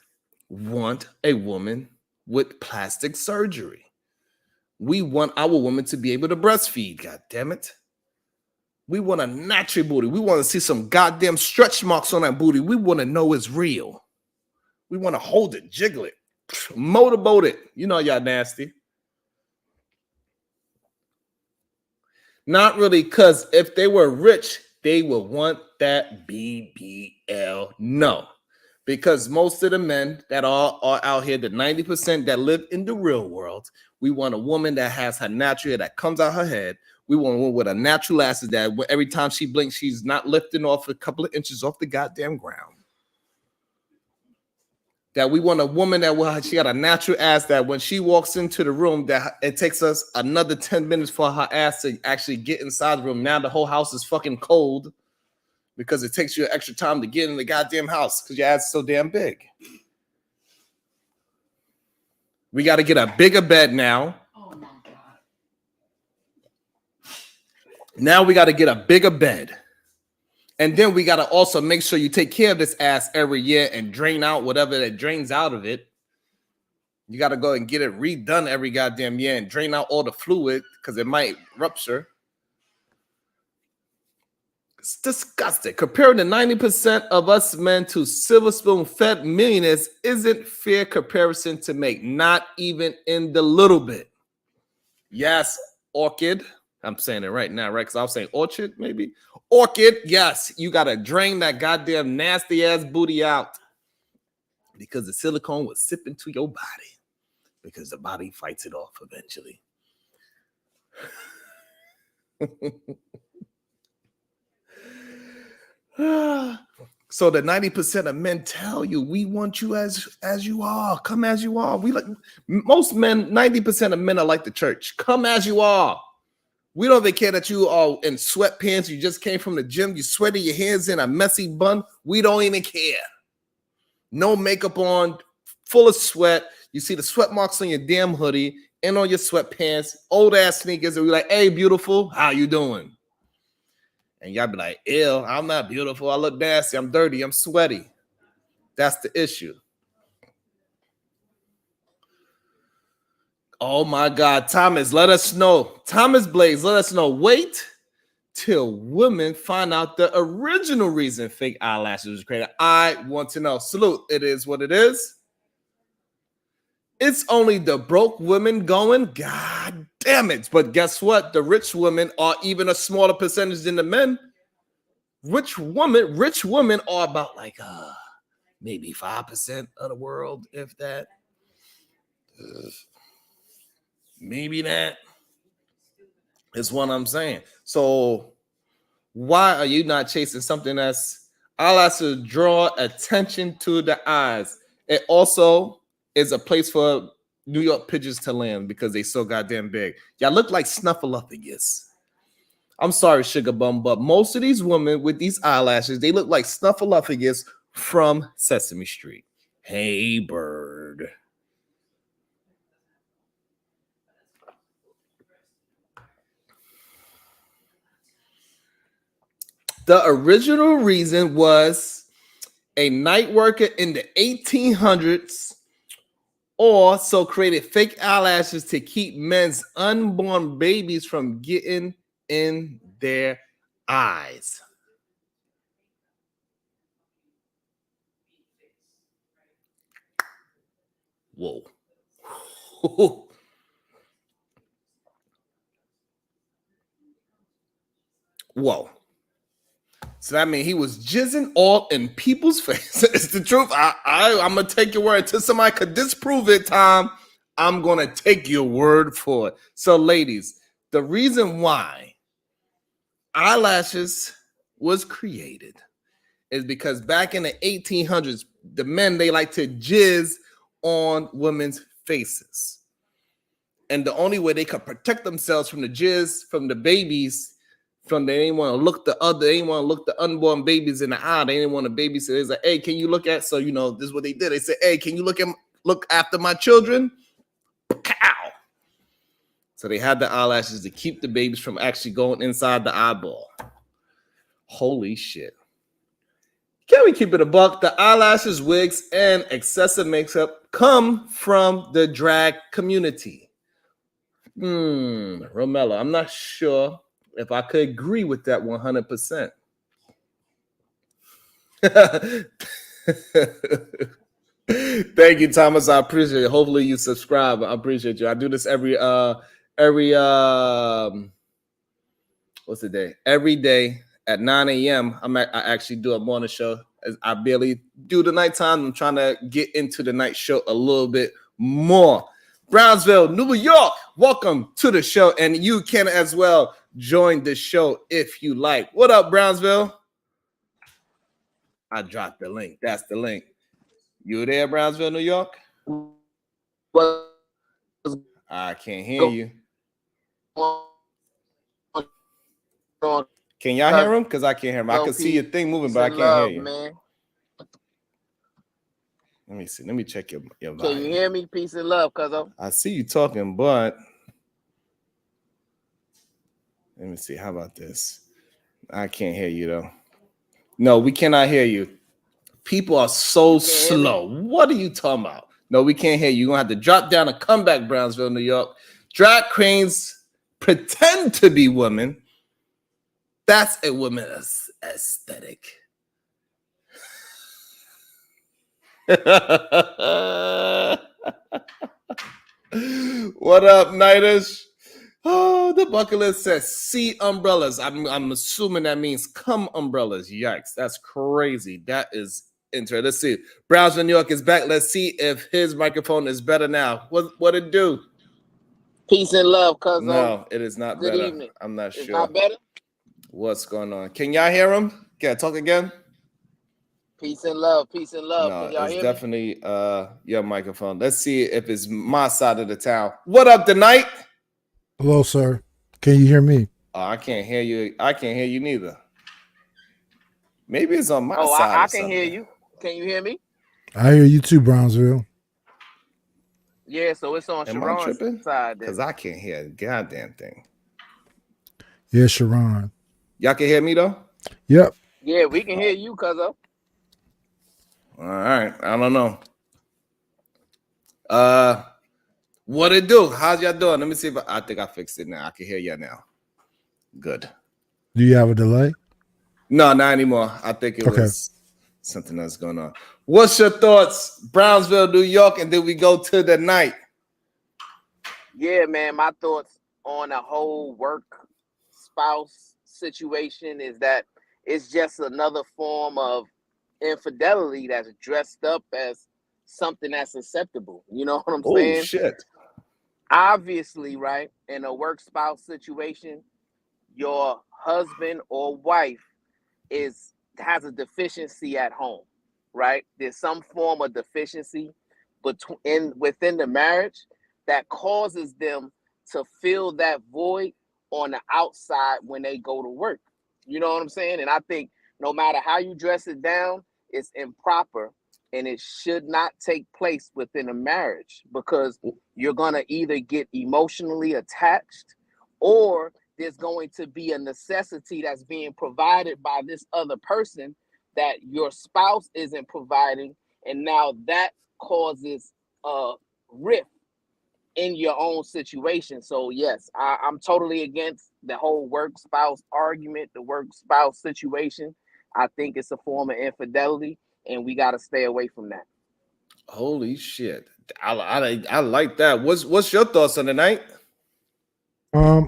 want a woman with plastic surgery? We want our woman to be able to breastfeed, god damn it. We want a natural booty. We want to see some goddamn stretch marks on that booty. We want to know it's real. We want to hold it, jiggle it, motorboat it. You know y'all nasty. Not really, because if they were rich, they would want that BBL. No, because most of the men that are out here, the 90% that live in the real world, we want a woman that has her natural hair that comes out her head. We want a woman with a natural asses that every time she blinks, she's not lifting off a couple of inches off the goddamn ground. That we want a woman that she got a natural ass that when she walks into the room, that it takes us another 10 minutes for her ass to actually get inside the room. Now the whole house is fucking cold because it takes you extra time to get in the goddamn house because your ass is so damn big. We got to get a bigger bed now. Oh my God. Now we got to get a bigger bed. And then we got to also make sure you take care of this ass every year and drain out whatever that drains out of it. You got to go and get it redone every goddamn year and drain out all the fluid because it might rupture. It's disgusting. Comparing the 90% of us men to silver spoon fed millionaires isn't fair comparison to make, not even in the little bit. Yes, Orchid. I'm saying it right now, right? Because I was saying orchard, maybe. Orchid, yes. You got to drain that goddamn nasty-ass booty out because the silicone will sip into your body because the body fights it off eventually. So the 90% of men tell you, we want you as you are. Come as you are. We like most men, 90% of men are like the church. Come as you are. We don't even care that you are in sweatpants. You just came from the gym. You sweated your hands in a messy bun. We don't even care. No makeup on, full of sweat. You see the sweat marks on your damn hoodie and on your sweatpants, old ass sneakers. And we're like, hey, beautiful, how you doing? And y'all be like, ew, I'm not beautiful. I look nasty. I'm dirty. I'm sweaty. That's the issue. Oh my God, Thomas, let us know. Thomas Blaze, let us know. Wait till women find out the original reason fake eyelashes was created. I want to know. Salute. It is what it is. It's only the broke women going. God damn it. But guess what? The rich women are even a smaller percentage than the men. Rich women are about like maybe 5% of the world, if that. Maybe that is what I'm saying. So why are you not chasing something that's eyelashes draw attention to the eyes? It also is a place for New York pigeons to land because they so goddamn big. Y'all look like snuffleupagus. I'm sorry, sugar bum, but most of these women with these eyelashes, they look like snuffleupagus from Sesame Street. Hey, bird. The original reason was a night worker in the 1800s also created fake eyelashes to keep men's unborn babies from getting in their eyes. Whoa. Whoa. So that means he was jizzing all in people's face. It's the truth. I'm gonna take your word until somebody could disprove it, Tom. I'm gonna take your word for it. So, ladies, the reason why eyelashes was created is because back in the 1800s, the men they like to jizz on women's faces, and the only way they could protect themselves from the jizz from the babies. From they didn't want to look the unborn babies in the eye. They didn't want a babysitter. They like, hey, can you look at? So this is what they did. They said, hey, can you look after my children? Pow! So they had the eyelashes to keep the babies from actually going inside the eyeball. Holy shit! Can we keep it a buck? The eyelashes, wigs, and excessive makeup come from the drag community. Romello, I'm not sure if I could agree with that 100%. Thank you, Thomas. I appreciate it. Hopefully you subscribe. I appreciate you. I do this every what's the day? Every day at 9 a.m. I actually do a morning show. I barely do the nighttime. I'm trying to get into the night show a little bit more. Brownsville, New York, welcome to the show. And you can as well join the show if you like. What up, Brownsville? I dropped the link. That's the link. You there, Brownsville, New York? What? I can't hear you. Can y'all hear him? Because I can't hear him. I can see your thing moving, but I can't hear you. Man. Let me see. Let me check your volume. Can you hear me? Peace and love, cuzzo. I see you talking, but let me see. How about this? I can't hear you though. No, we cannot hear you. People are so slow. What are you talking about? No, we can't hear you. You're gonna have to drop down and come back, Brownsville, New York. Drag queens pretend to be women. That's a woman's aesthetic. What up, Nighters? Oh, the bucket list says sea umbrellas. I'm assuming that means come umbrellas. Yikes, that's crazy. That is interesting. Let's see. Brownsville, New York is back. Let's see if his microphone is better now. What it do? Peace and love, cuzzo. No, it is not Good better. evening. I'm not sure. It's not better? What's going on? Can y'all hear him? Can I talk again? Peace and love. Peace and love. No, Can y'all it's hear definitely your microphone. Let's see if it's my side of the town. What up, the night? Hello, sir. Can you hear me? Oh, I can't hear you. I can't hear you neither. Maybe it's on my side. I can hear you. Can you hear me? I hear you too, Brownsville. Yeah, so it's on Sharon's side. Because I can't hear a goddamn thing. Yeah, Sharon. Y'all can hear me though? Yep. Yeah, we can hear you, cuzzo. All right. I don't know. What it do? How's y'all doing? Let me see if I think I fixed it now. I can hear y'all now. Good. Do you have a delay? No, not anymore. I think it Okay. was something else going on. What's your thoughts, Brownsville, New York, and then we go to the night? Yeah, man, my thoughts on the whole work spouse situation is that it's just another form of infidelity that's dressed up as something that's acceptable. You know what I'm Oh saying? shit! Obviously, right, in a work spouse situation, your husband or wife has a deficiency at home, right? There's some form of deficiency within the marriage that causes them to fill that void on the outside when they go to work. You know what I'm saying? And I think no matter how you dress it down, it's improper and it should not take place within a marriage because you're going to either get emotionally attached or there's going to be a necessity that's being provided by this other person that your spouse isn't providing. And now that causes a rift in your own situation. So yes, I'm totally against the whole work spouse argument, the work spouse situation. I think it's a form of infidelity and we got to stay away from that. Holy shit! I like that. What's your thoughts on the night?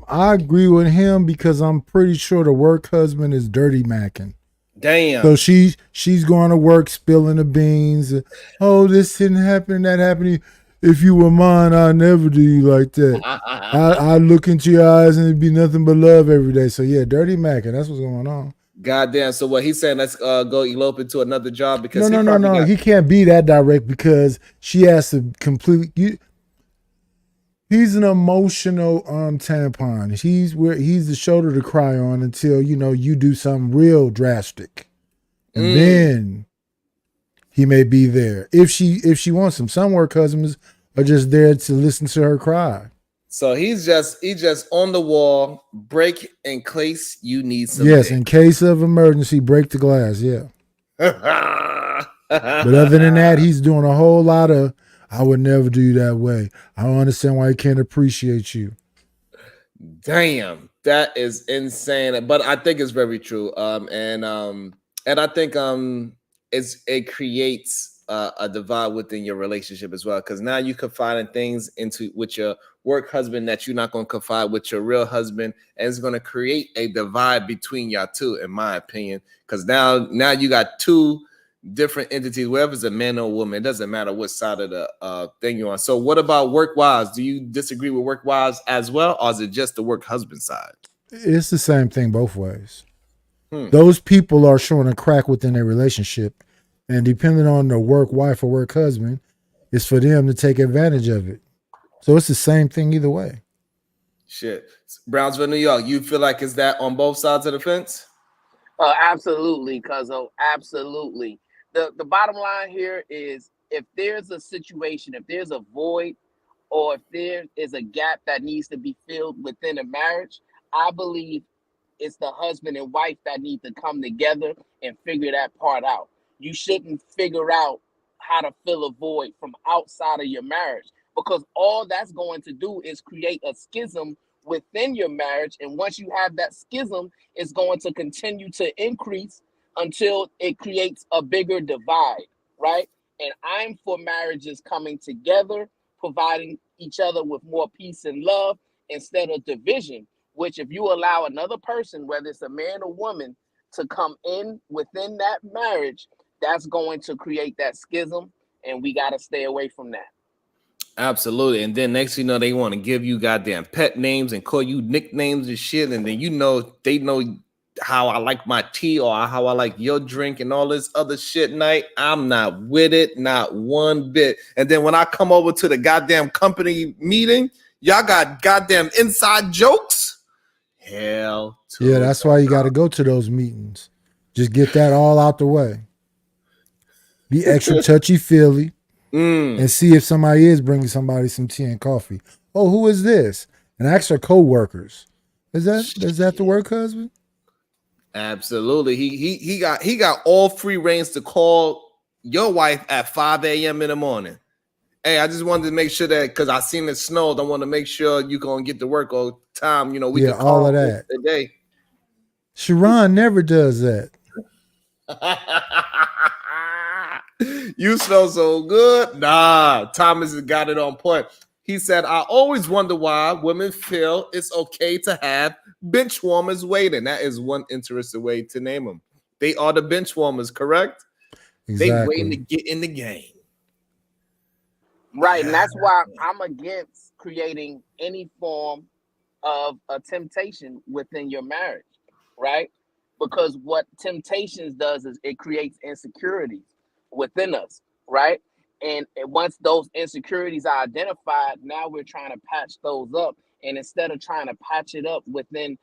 I agree with him because I'm pretty sure the work husband is dirty macking. Damn. So she's going to work spilling the beans. Oh, this didn't happen, that happened. If you were mine, I'd never do you like that. I look into your eyes and it'd be nothing but love every day. So yeah, dirty macking. That's what's going on. Goddamn. So what he's saying? Let's go elope into another job because No. He can't be that direct because she has to complete. He's an emotional tampon. He's the shoulder to cry on until you do something real drastic, and then he may be there if she wants him. Some work husbands are just there to listen to her cry. So he's just on the wall, break in case you need some. Yes, in case of emergency, break the glass. Yeah. But other than that, he's doing a whole lot of. I would never do you that way. I don't understand why he can't appreciate you. Damn, that is insane. But I think it's very true. And I think it creates a divide within your relationship as well. Because now you confide in things with your work husband that you're not going to confide with your real husband, and it's going to create a divide between y'all two, in my opinion. Because now you got two different entities, whether it's a man or a woman, it doesn't matter what side of the thing you're on. So what about work wives? Do you disagree with work wives as well, or is it just the work husband side? It's the same thing both ways. Those people are showing a crack within their relationship, and depending on the work wife or work husband, it's for them to take advantage of it. So it's the same thing either way. Shit. Brownsville, New York, you feel like it's that on both sides of the fence? Absolutely, cuzzo. Absolutely. The bottom line here is if there's a situation, if there's a void, or if there is a gap that needs to be filled within a marriage, I believe it's the husband and wife that need to come together and figure that part out. You shouldn't figure out how to fill a void from outside of your marriage because all that's going to do is create a schism within your marriage. And once you have that schism, it's going to continue to increase until it creates a bigger divide, right? And I'm for marriages coming together, providing each other with more peace and love instead of division, which if you allow another person, whether it's a man or woman, to come in within that marriage, that's going to create that schism, and we got to stay away from that. Absolutely. And then next thing you know, they want to give you goddamn pet names and call you nicknames and shit. And then they know how I like my tea or how I like your drink and all this other shit night. I'm not with it, not one bit. And then when I come over to the goddamn company meeting, y'all got goddamn inside jokes. Hell to yeah, that's why you got to go to those meetings. Just get that all out the way. Be extra touchy-feely and see if somebody is bringing somebody some tea and coffee. Oh, who is this? And ask their co-workers. Is that the work husband? Absolutely. He got all free reigns to call your wife at 5 a.m. in the morning Hey, I just wanted to make sure that because I seen it snowed, I want to make sure you gonna get to work on time. You know, we Yeah, can all call of that. today. Sharon never does that. You smell so good. Nah, Thomas has got it on point. He said, I always wonder why women feel it's okay to have bench warmers waiting. That is one interesting way to name them. They are the bench warmers, correct? They waiting to Exactly. get in the game. Right, and that's why I'm against creating any form of a temptation within your marriage, right? Because what temptations does is it creates insecurities within us, right? And once those insecurities are identified, now we're trying to patch those up. And instead of trying to patch it up within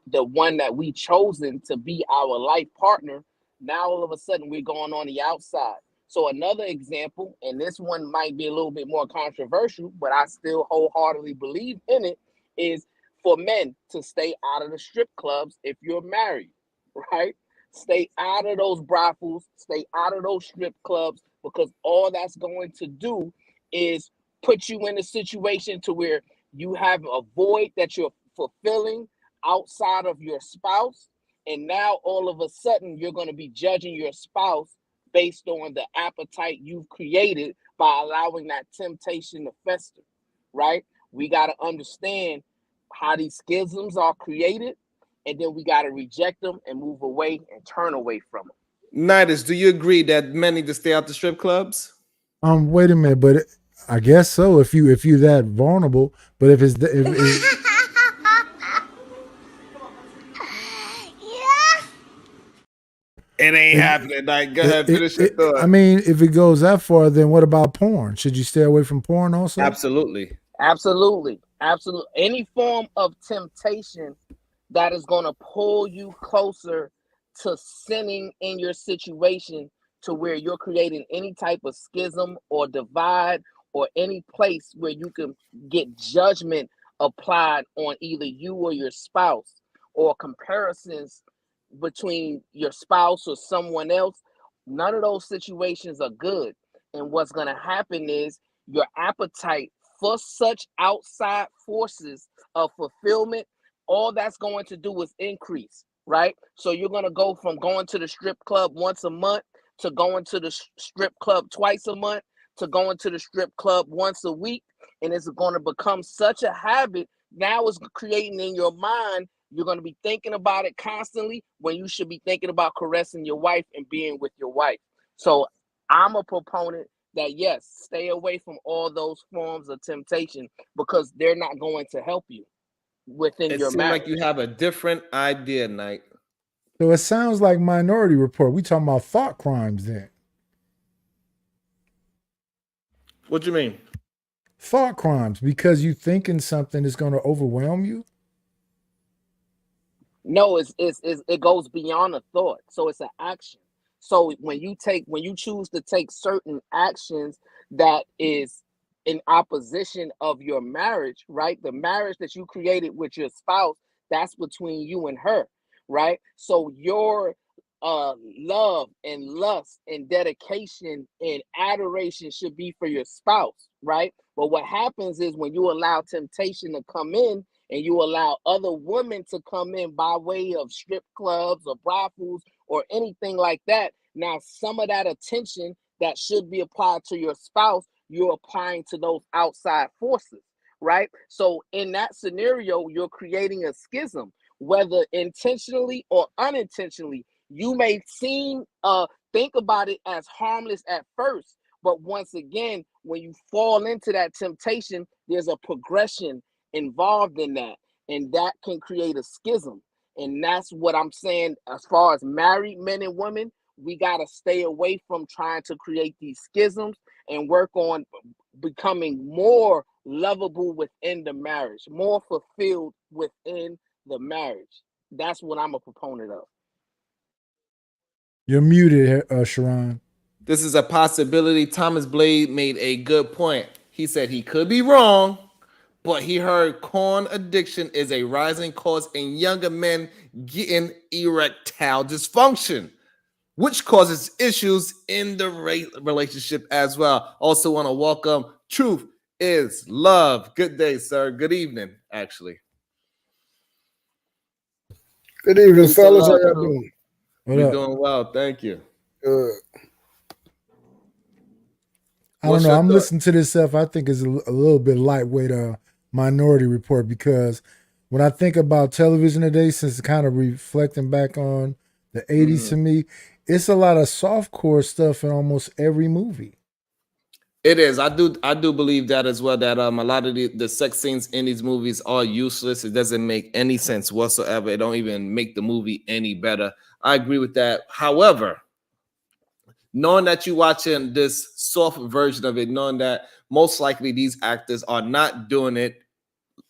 the one that we chosen to be our life partner, now all of a sudden we're going on the outside. So another example, and this one might be a little bit more controversial, but I still wholeheartedly believe in it, is for men to stay out of the strip clubs if you're married, right? Stay out of those brothels, stay out of those strip clubs, because all that's going to do is put you in a situation to where you have a void that you're fulfilling outside of your spouse. And now all of a sudden you're going to be judging your spouse based on the appetite you've created by allowing that temptation to fester, right? We got to understand how these schisms are created, and then we got to reject them and move away and turn away from them. Nidus, do you agree that men need to stay out the strip clubs? Wait a minute, but I guess so. If you're that vulnerable, but if it's if It ain't happening. Like, go ahead, finish your thought. I mean, if it goes that far, then what about porn? Should you stay away from porn also? Absolutely. Absolutely. Absolutely. Any form of temptation that is going to pull you closer to sinning in your situation, to where you're creating any type of schism or divide, or any place where you can get judgment applied on either you or your spouse, or comparisons between your spouse or someone else. None of those situations are good. And what's going to happen is your appetite for such outside forces of fulfillment, all that's going to do is increase, right? So you're going to go from going to the strip club once a month to going to the strip club twice a month to going to the strip club once a week. And it's going to become such a habit. Now it's creating in your mind, you're going to be thinking about it constantly when you should be thinking about caressing your wife and being with your wife. So I'm a proponent that, yes, stay away from all those forms of temptation, because they're not going to help you within It your seems marriage. like you have a different idea, Knight. So it sounds like Minority Report. We talking about thought crimes then. What you mean? Thought crimes, because you thinking something is going to overwhelm you. No, it goes beyond a thought. So it's an action. So when you choose to take certain actions that is in opposition of your marriage, right? The marriage that you created with your spouse, that's between you and her, right? So your love and lust and dedication and adoration should be for your spouse, right? But what happens is when you allow temptation to come in, and you allow other women to come in by way of strip clubs or brothels or anything like that, now some of that attention that should be applied to your spouse, you're applying to those outside forces, right? So in that scenario, you're creating a schism, whether intentionally or unintentionally. You may think about it as harmless at first, but once again, when you fall into that temptation, there's a progression involved in that, and that can create a schism. And that's what I'm saying. As far as married men and women, we got to stay away from trying to create these schisms and work on becoming more lovable within the marriage, more fulfilled within the marriage. That's what I'm a proponent of. You're muted, Sharon. This is a possibility. Thomas Blade made a good point. He said he could be wrong, but he heard corn addiction is a rising cause in younger men getting erectile dysfunction, which causes issues in the relationship as well. Also want to welcome Truth is love. Good day, sir. Good evening, actually. Good evening, Peace and fellas. How love, y'all Truth. doing? What We're up? doing well. Thank you. Good. I don't What's know. your I'm thought? listening to this stuff. I think it's a little bit lightweight Minority Report, because when I think about television today, since kind of reflecting back on the 80s to me, it's a lot of softcore stuff in almost every movie. It is. I do believe that as well. That a lot of the sex scenes in these movies are useless. It doesn't make any sense whatsoever. It don't even make the movie any better. I agree with that. However, knowing that you're watching this soft version of it, knowing that most likely these actors are not doing it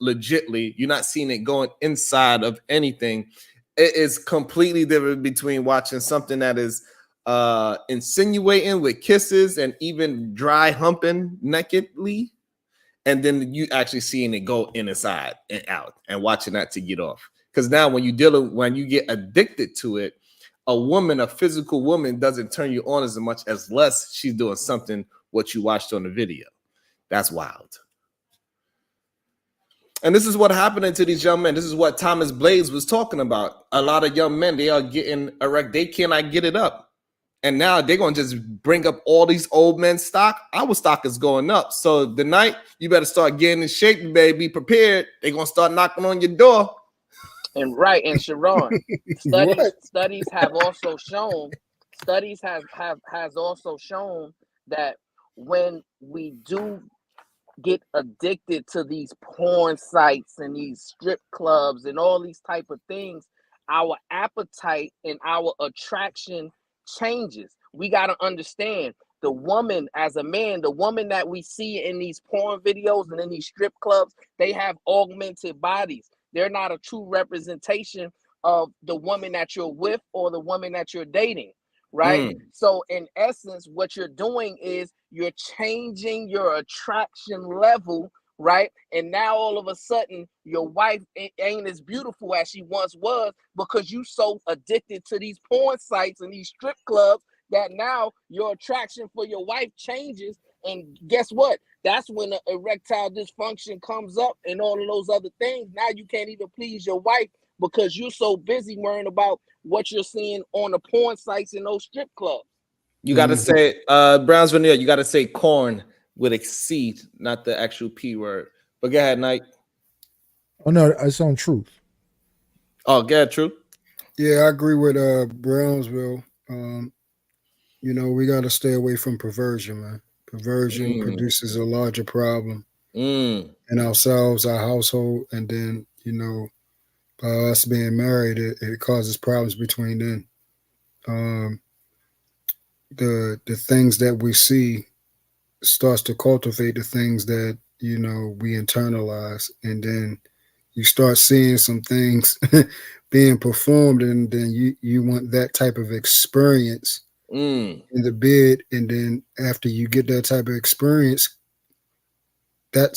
legitly, you're not seeing it going inside of anything. It is completely different between watching something that is insinuating with kisses and even dry humping nakedly, and then you actually seeing it go inside and out and watching that to get off. Because now when you get addicted to it, a physical woman doesn't turn you on as much as less she's doing something what you watched on the video. That's wild. And this is what happening to these young men. This is what Thomas Blades was talking about. A lot of young men, they are getting erect. They cannot get it up. And now they're going to just bring up all these old men's stock. Our stock is going up. So the night, you better start getting in shape, baby. Be prepared. They're going to start knocking on your door. And right, and Sharon, What? studies have also shown, studies has also shown that when we do get addicted to these porn sites and these strip clubs and all these type of things, our appetite and our attraction changes. We got to understand, the woman, as a man, the woman that we see in these porn videos and in these strip clubs, they have augmented bodies. They're not a true representation of the woman that you're with or the woman that you're dating, right? So in essence, what you're doing is you're changing your attraction level, right? And now all of a sudden your wife ain't as beautiful as she once was, because you so addicted to these porn sites and these strip clubs that now your attraction for your wife changes. And guess what? That's when the erectile dysfunction comes up and all of those other things. Now you can't even please your wife because you're so busy worrying about what you're seeing on the porn sites and those strip clubs. You got to say, Browns Vanilla, you got to say corn with a C, not the actual P word. But go ahead, Knight. Oh no, it's on Truth. Oh, go ahead, True. Yeah, I agree with Brownsville. We got to stay away from perversion, man. Perversion produces a larger problem in ourselves, our household, and then by us being married, it causes problems between them. The things that we see starts to cultivate the things that we internalize, and then you start seeing some things being performed, and then you want that type of experience in the bed, and then after you get that type of experience,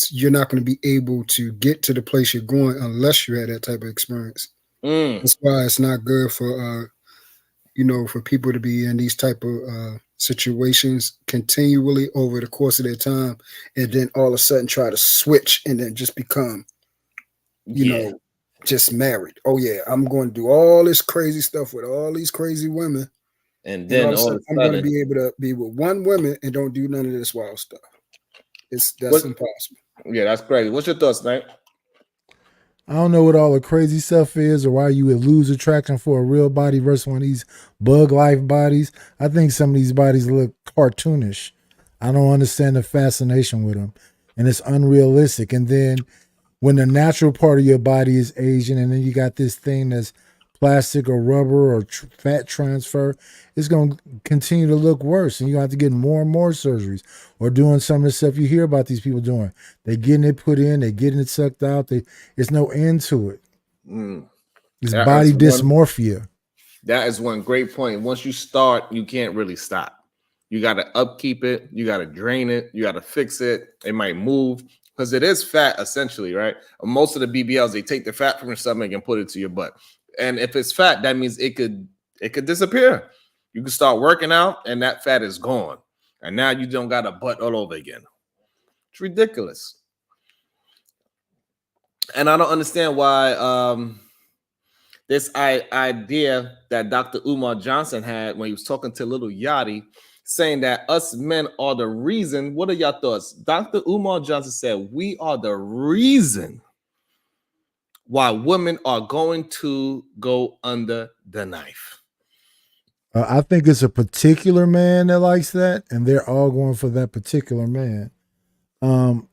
you're not going to be able to get to the place you're going unless you had that type of experience. That's why it's not good for for people to be in these type of situations continually over the course of their time, and then all of a sudden try to switch and then just become just married. Oh yeah, I'm going to do all this crazy stuff with all these crazy women, and then all of a sudden I'm going to be able to be with one woman and don't do none of this wild stuff. That's impossible. Yeah, that's crazy. What's your thoughts, Knight? I don't know what all the crazy stuff is, or why you would lose attraction for a real body versus one of these bug life bodies. I think some of these bodies look cartoonish. I don't understand the fascination with them, and it's unrealistic. And then when the natural part of your body is Asian, and then you got this thing that's plastic or rubber or fat transfer, it's going to continue to look worse, and you have to get more and more surgeries or doing some of the stuff you hear about these people doing. They're getting it put in, they're getting it sucked out. There's no end to it. It's body dysmorphia. That is one great point. Once you start, you can't really stop. You got to upkeep it. You got to drain it. You got to fix it. It might move because it is fat, essentially, right? Most of the BBLs, they take the fat from your stomach and put it to your butt. And if it's fat, that means it could disappear. You can start working out, and that fat is gone. And now you don't got a butt all over again. It's ridiculous. And I don't understand why this idea that Dr. Umar Johnson had when he was talking to Little Yachty, saying that us men are the reason. What are your thoughts? Dr. Umar Johnson said we are the reason why women are going to go under the knife. I think it's a particular man that likes that, and they're all going for that particular man.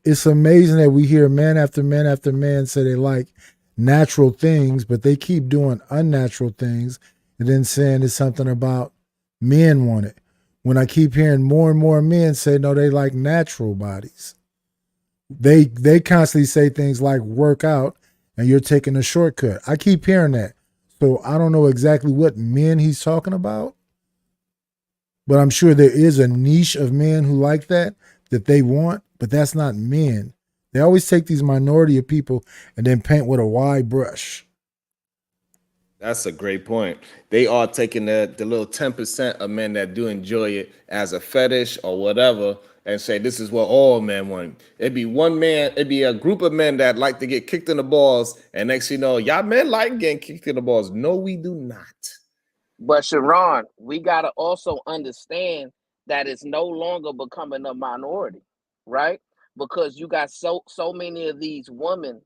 It's amazing that we hear man after man after man say they like natural things, but they keep doing unnatural things and then saying it's something about men want it. When I keep hearing more and more men say, no, they like natural bodies. They constantly say things like work out and you're taking a shortcut. I keep hearing that. So I don't know exactly what men he's talking about, but I'm sure there is a niche of men who like that they want, but that's not men. They always take these minority of people and then paint with a wide brush. That's a great point. They are taking the little 10% of men that do enjoy it as a fetish or whatever and say this is what all men want. It'd be one man, it'd be a group of men that like to get kicked in the balls, and next you know, y'all men like getting kicked in the balls. No, we do not. But Sharon, we gotta also understand that it's no longer becoming a minority, right? Because you got so many of these women,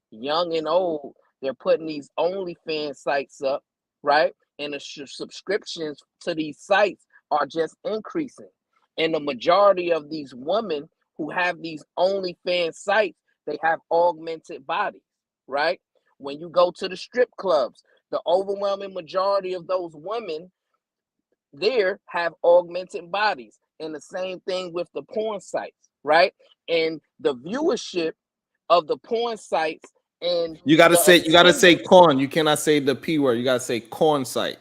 young and old, they're putting these OnlyFans sites up, right? And the subscriptions to these sites are just increasing. And the majority of these women who have these OnlyFans sites, they have augmented bodies, right? When you go to the strip clubs, the overwhelming majority of those women there have augmented bodies. And the same thing with the porn sites, right? And the viewership of the porn sites and you gotta say corn. You cannot say the P word. You gotta say corn site.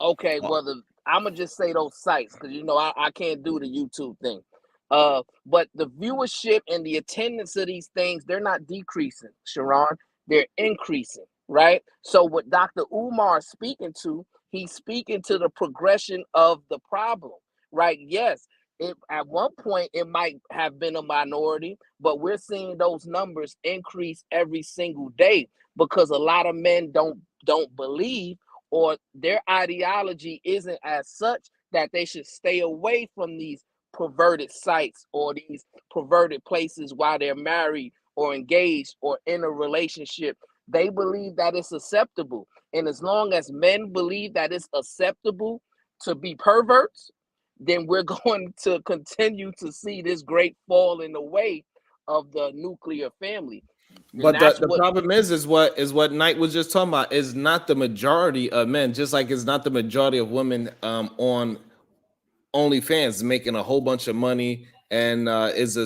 Okay, well, I'm gonna just say those sites because you know I can't do the YouTube thing. But the viewership and the attendance of these things, they're not decreasing, Sharon. They're increasing, right? So what Dr. Umar is speaking to, he's speaking to the progression of the problem, right? Yes, at one point it might have been a minority, but we're seeing those numbers increase every single day because a lot of men don't believe, or their ideology isn't as such that they should stay away from these perverted sites or these perverted places while they're married or engaged or in a relationship. They believe that it's acceptable. And as long as men believe that it's acceptable to be perverts, then we're going to continue to see this great falling away of the nuclear family. But the problem is what Knight was just talking about is not the majority of men, just like it's not the majority of women on OnlyFans making a whole bunch of money, and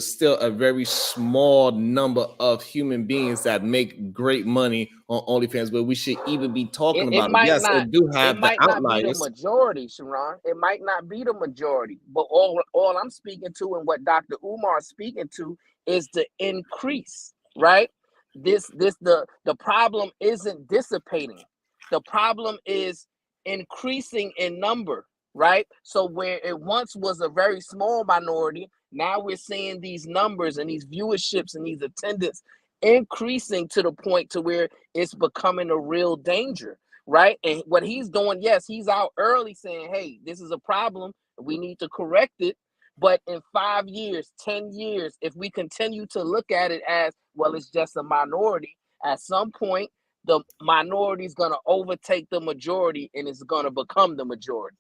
still a very small number of human beings that make great money on OnlyFans. But we should even be talking about it. Yes, it do have the outliers. It might not be the majority, Sharon. It might not be the majority, but all I'm speaking to and what Dr. Umar is speaking to is the increase, right? The problem isn't dissipating. The problem is increasing in number, right? So where it once was a very small minority, now we're seeing these numbers and these viewerships and these attendance increasing to the point to where it's becoming a real danger, right? And what he's doing, yes, he's out early saying, hey, this is a problem. We need to correct it. But in 5 years, 10 years, if we continue to look at it as, well, it's just a minority, at some point, the minority is going to overtake the majority and it's going to become the majority.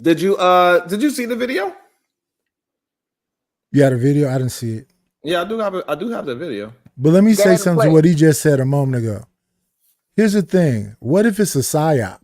Did you see the video? Yeah, the video. I didn't see it. Yeah, I do have the video. But let me say something to what he just said a moment ago. Here's the thing. What if it's a psyop?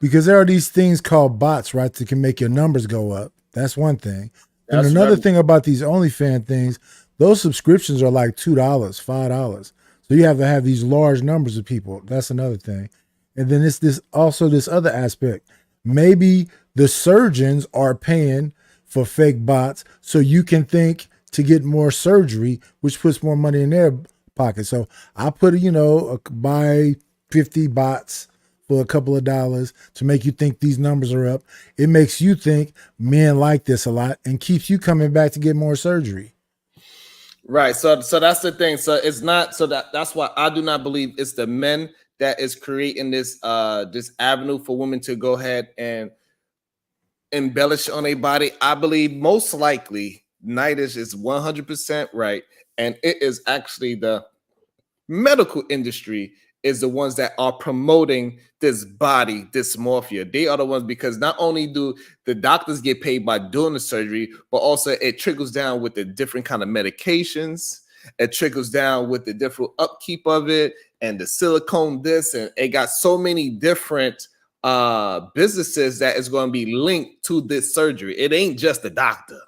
Because there are these things called bots, right, that can make your numbers go up. That's one thing. And another thing about these OnlyFans things, those subscriptions are like $2, $5. So you have to have these large numbers of people. That's another thing. And then it's this other aspect. Maybe the surgeons are paying for fake bots so you can think to get more surgery, which puts more money in their pocket. So I put, buy 50 bots for a couple of dollars to make you think these numbers are up. It makes you think men like this a lot and keeps you coming back to get more surgery. Right. So that's the thing. So it's not so that's why I do not believe it's the men that is creating this this avenue for women to go ahead and embellish on a body. I believe most likely Nitish is 100% right, and it is actually the medical industry is the ones that are promoting this body dysmorphia. They are the ones, because not only do the doctors get paid by doing the surgery, but also it trickles down with the different kind of medications. It trickles down with the different upkeep of it and the silicone this, and it got so many different businesses that is going to be linked to this surgery. It ain't just the doctor.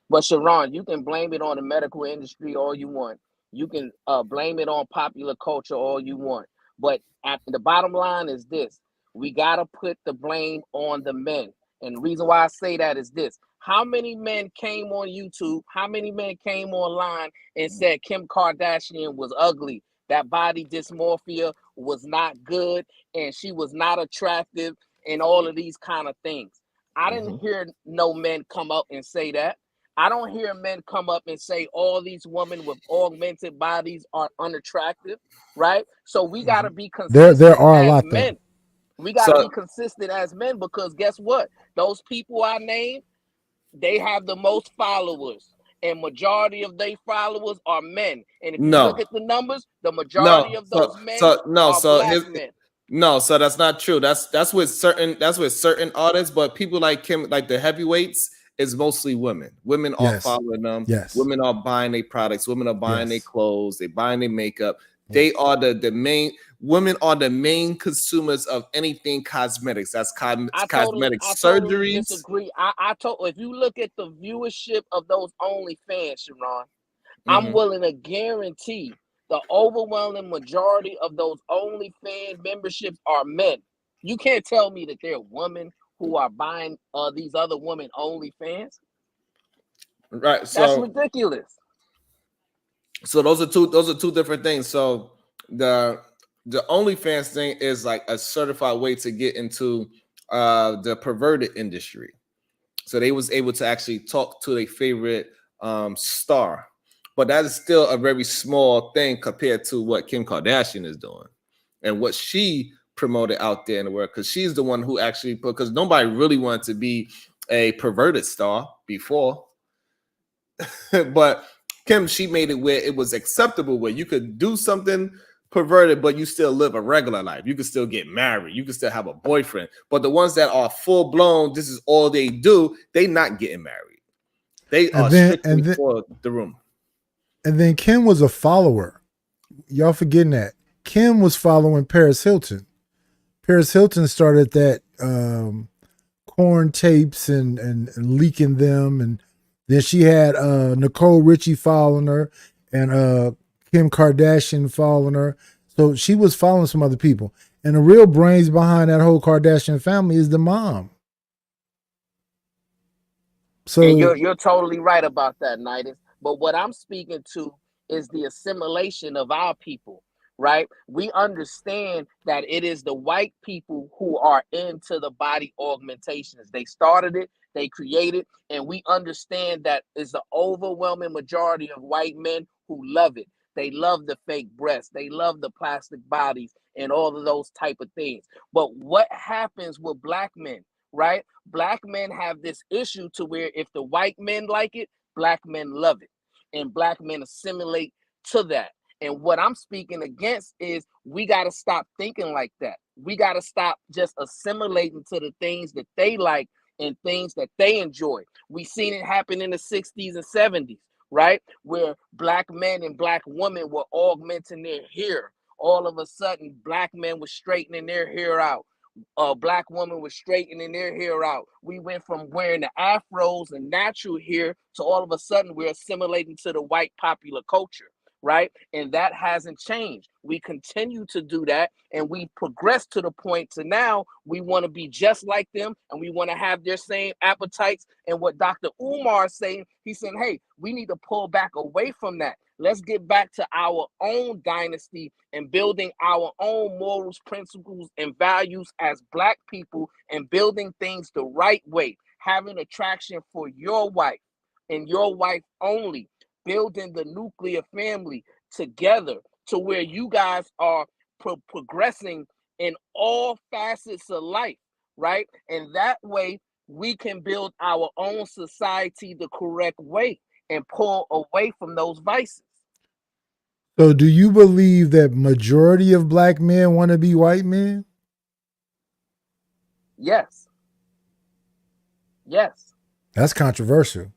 But Sharon, you can blame it on the medical industry all you want. You can blame it on popular culture all you want. But the bottom line is this. We got to put the blame on the men. And the reason why I say that is this. How many men came on YouTube? How many men came online and said Kim Kardashian was ugly? That body dysmorphia was not good and she was not attractive and all of these kind of things. I didn't hear no men come up and say that. I don't hear men come up and say all these women with augmented bodies are unattractive, right? So we got to be consistent There are a as lot men. though. We got to be consistent as men, because guess what? Those people I named, they have the most followers, and majority of their followers are men. And if you look at the numbers, the majority of those men are black men. No, so that's not true. That's with certain artists, but people like Kim, like the heavyweights, is mostly women. Women are following them. Yes. Women are buying their products. Women are buying their clothes. They're buying their makeup. Yes. They are the main. Women are the main consumers of anything cosmetics. That's cosmetic surgeries. Totally disagree. If you look at the viewership of those OnlyFans, Sharon, I'm willing to guarantee the overwhelming majority of those OnlyFans memberships are men. You can't tell me that they're women who are buying these other women OnlyFans. Right. So that's ridiculous. So those are two different things. So the OnlyFans thing is like a certified way to get into the perverted industry. So they was able to actually talk to their favorite star. But that is still a very small thing compared to what Kim Kardashian is doing and what she promoted out there in the world, because she's the one who actually put, because nobody really wanted to be a perverted star before. But Kim, she made it where it was acceptable, where you could do something perverted, but you still live a regular life. You could still get married. You could still have a boyfriend. But the ones that are full blown, this is all they do, they not getting married. They are strictly for the room. And then Kim was a follower. Y'all forgetting that. Kim was following Paris Hilton. Paris Hilton started that corn tapes and leaking them, and then she had Nicole Richie following her and Kim Kardashian following her. So she was following some other people. And the real brains behind that whole Kardashian family is the mom. So and you're totally right about that, Nidus. But what I'm speaking to is the assimilation of our people, right? We understand that it is the white people who are into the body augmentations. They started it, they created, and we understand that is the overwhelming majority of white men who love it. They love the fake breasts, they love the plastic bodies and all of those type of things. But what happens with black men, right? Black men have this issue to where if the white men like it, black men love it. And black men assimilate to that. And what I'm speaking against is we got to stop thinking like that. We got to stop just assimilating to the things that they like and things that they enjoy. We seen it happen in the 60s and 70s, right? Where black men and black women were augmenting their hair. All of a sudden, black men were straightening their hair out. Black woman was straightening their hair out. We went from wearing the afros and natural hair to all of a sudden we're assimilating to the white popular culture, right? And that hasn't changed. We continue to do that, and we progress to the point to now we want to be just like them, and we want to have their same appetites. And what Dr. Umar is saying, he's saying, hey, we need to pull back away from that. Let's get back to our own dynasty and building our own morals, principles, and values as Black people, and building things the right way, having attraction for your wife and your wife only, building the nuclear family together to where you guys are progressing in all facets of life, right? And that way we can build our own society the correct way and pull away from those vices. So do you believe that majority of Black men want to be white men? Yes. Yes. That's controversial.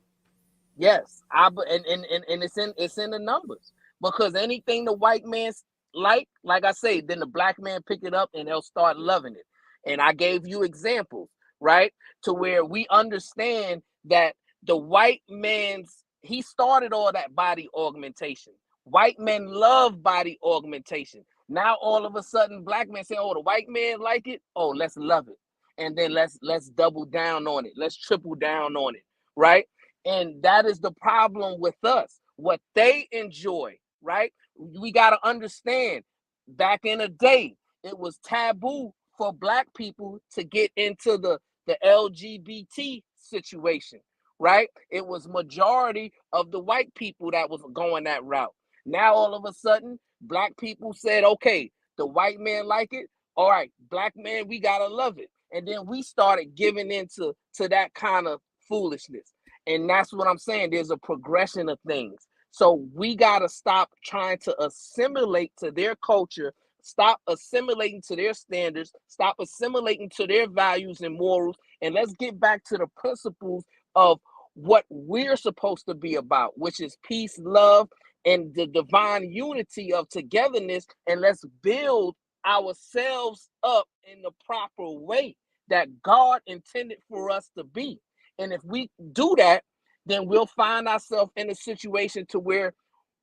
Yes. And it's in the numbers, because anything the white man's like I say, then the Black man pick it up and they'll start loving it. And I gave you examples, right? To where we understand that the white man's, he started all that body augmentation. White men love body augmentation. Now all of a sudden Black men say, oh, the white man like it, oh, let's love it. And then let's double down on it. Let's triple down on it, right? And that is the problem with us. What they enjoy, right? We got to understand, back in the day, it was taboo for Black people to get into the LGBT situation, right? It was majority of the white people that was going that route. Now all of a sudden, Black people said, okay, the white man like it. All right, Black man, we gotta love it. And then we started giving into that kind of foolishness. And that's what I'm saying. There's a progression of things. So we gotta stop trying to assimilate to their culture, stop assimilating to their standards, stop assimilating to their values and morals, and let's get back to the principles of what we're supposed to be about, which is peace, love, and the divine unity of togetherness. And let's build ourselves up in the proper way that God intended for us to be. And if we do that, then we'll find ourselves in a situation to where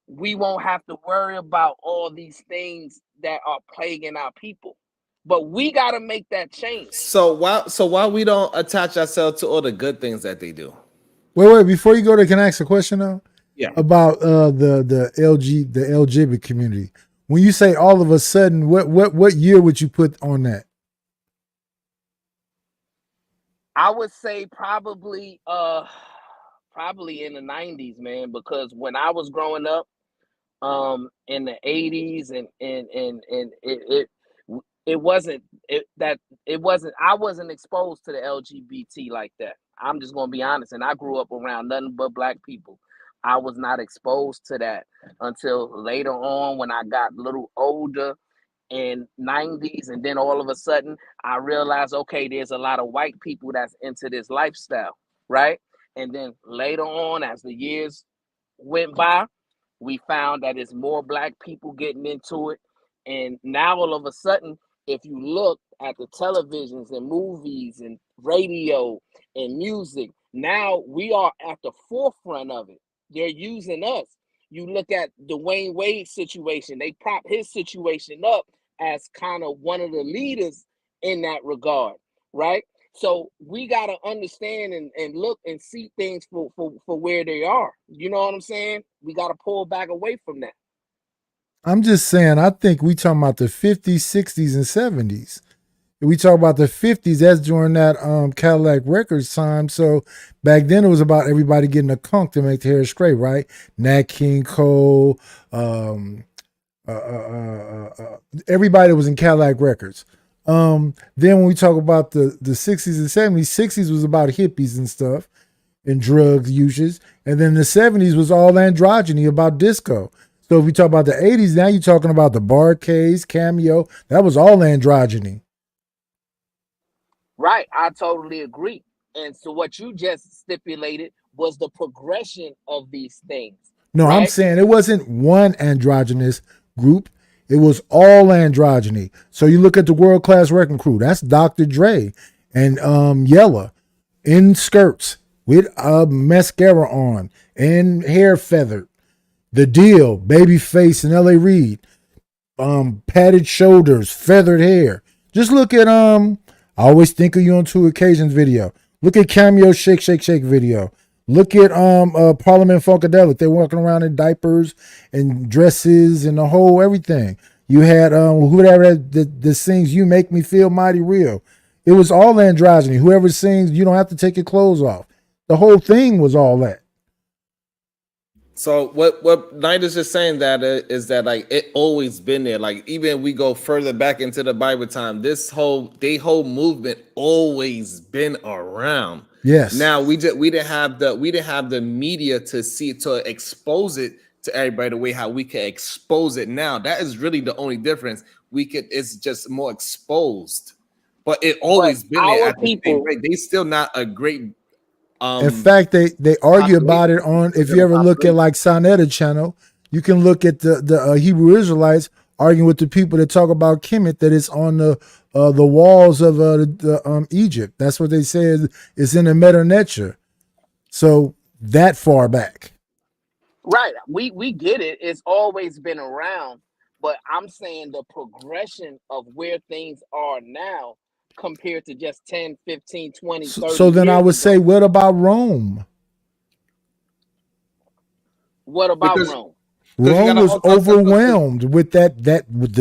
we won't have to worry about all these things that are plaguing our people. But we got to make that change. So why we don't attach ourselves to all the good things that they do? Wait, before you go there, can I ask a question now? Yeah. About the LGBT community. When you say all of a sudden, what year would you put on that? I would say probably in the 90s, man, because when I was growing up in the 80s and it wasn't I wasn't exposed to the LGBT like that. I'm just gonna be honest. And I grew up around nothing but Black people. I was not exposed to that until later on when I got a little older in 90s. And then all of a sudden I realized, okay, there's a lot of white people that's into this lifestyle, right? And then later on, as the years went by, we found that it's more Black people getting into it. And now all of a sudden, if you look at the televisions and movies and radio and music, now we are at the forefront of it. They're using us. You look at the Dwayne Wade situation, they prop his situation up as kind of one of the leaders in that regard, right? So we got to understand and look and see things for where they are. You know what I'm saying? We got to pull back away from that. I'm just saying, I think we talking about the 50s, 60s, and 70s. We talk about the 50s, that's during that Cadillac Records time. So back then it was about everybody getting a conch to make the hair straight, right? Nat King Cole, everybody was in Cadillac Records. Then when we talk about the 60s and 70s, 60s was about hippies and stuff and drug uses. And then the 70s was all androgyny, about disco. So if we talk about the 80s, now you're talking about the Barcades, Cameo. That was all androgyny. Right. I totally agree. And so what you just stipulated was the progression of these things. No, right? I'm saying it wasn't one androgynous group. It was all androgyny. So you look at the World Class Wrecking Crew. That's Dr. Dre and Yella in skirts with mascara on and hair feathered. The Deal, Babyface and L.A. Reid, padded shoulders, feathered hair. Just look at I Always Think of You on Two Occasions video. Look at Cameo Shake Shake Shake video. Look at Parliament Funkadelic. They're walking around in diapers and dresses and the whole everything. You had whoever that sings "You Make Me Feel Mighty Real." It was all androgyny. Whoever sings "You Don't Have to Take Your Clothes Off." The whole thing was all that. So what Knight is just saying that is that like it always been there. Like even we go further back into the Bible time, this whole movement always been around. Yes. Now we didn't have the media to expose it to everybody the way how we can expose it now. That is really the only difference. It's just more exposed, but it always been there our at the same people- rate. They still not a great. In fact, they argue about it on. If you ever look at like Sonetta channel, you can look at the Hebrew Israelites arguing with the people that talk about Kemet that it's on the walls of Egypt. That's what they say is in the Meta Nature. So that far back. Right. We get it. It's always been around. But I'm saying the progression of where things are now compared to just 10, 15, 20, 30 So then I would years say, ago. what about Rome? What about Because- Rome? Rome was overwhelmed with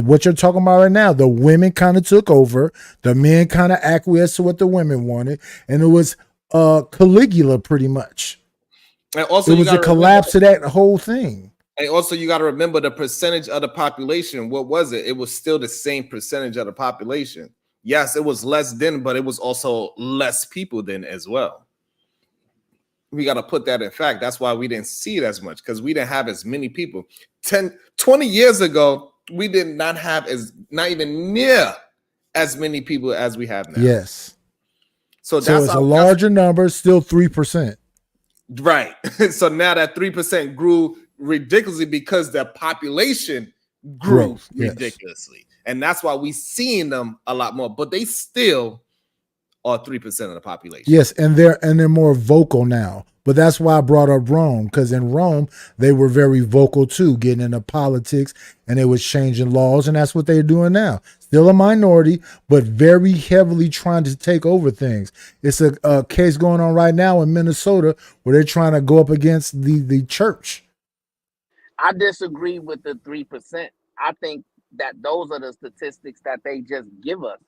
what you're talking about right now. The women kind of took over. The men kind of acquiesced to what the women wanted. And it was Caligula pretty much. And also It was a collapse of that whole thing. And also, you got to remember the percentage of the population. What was it? It was still the same percentage of the population. Yes, it was less then, but it was also less people then as well. We got to put that in fact. That's why we didn't see it as much, because we didn't have as many people. 20 years ago, we did not have not even near as many people as we have now. Yes. So it's a larger number, still 3%. Right. So now that 3% grew ridiculously because the population grew ridiculously. And that's why we seeing them a lot more, but they still are 3% of the population. Yes, and they're more vocal now. But that's why I brought up Rome, because in Rome, they were very vocal too, getting into politics, and they was changing laws, and that's what they're doing now. Still a minority, but very heavily trying to take over things. It's a case going on right now in Minnesota where they're trying to go up against the church. I disagree with the 3%. I think that those are the statistics that they just give us.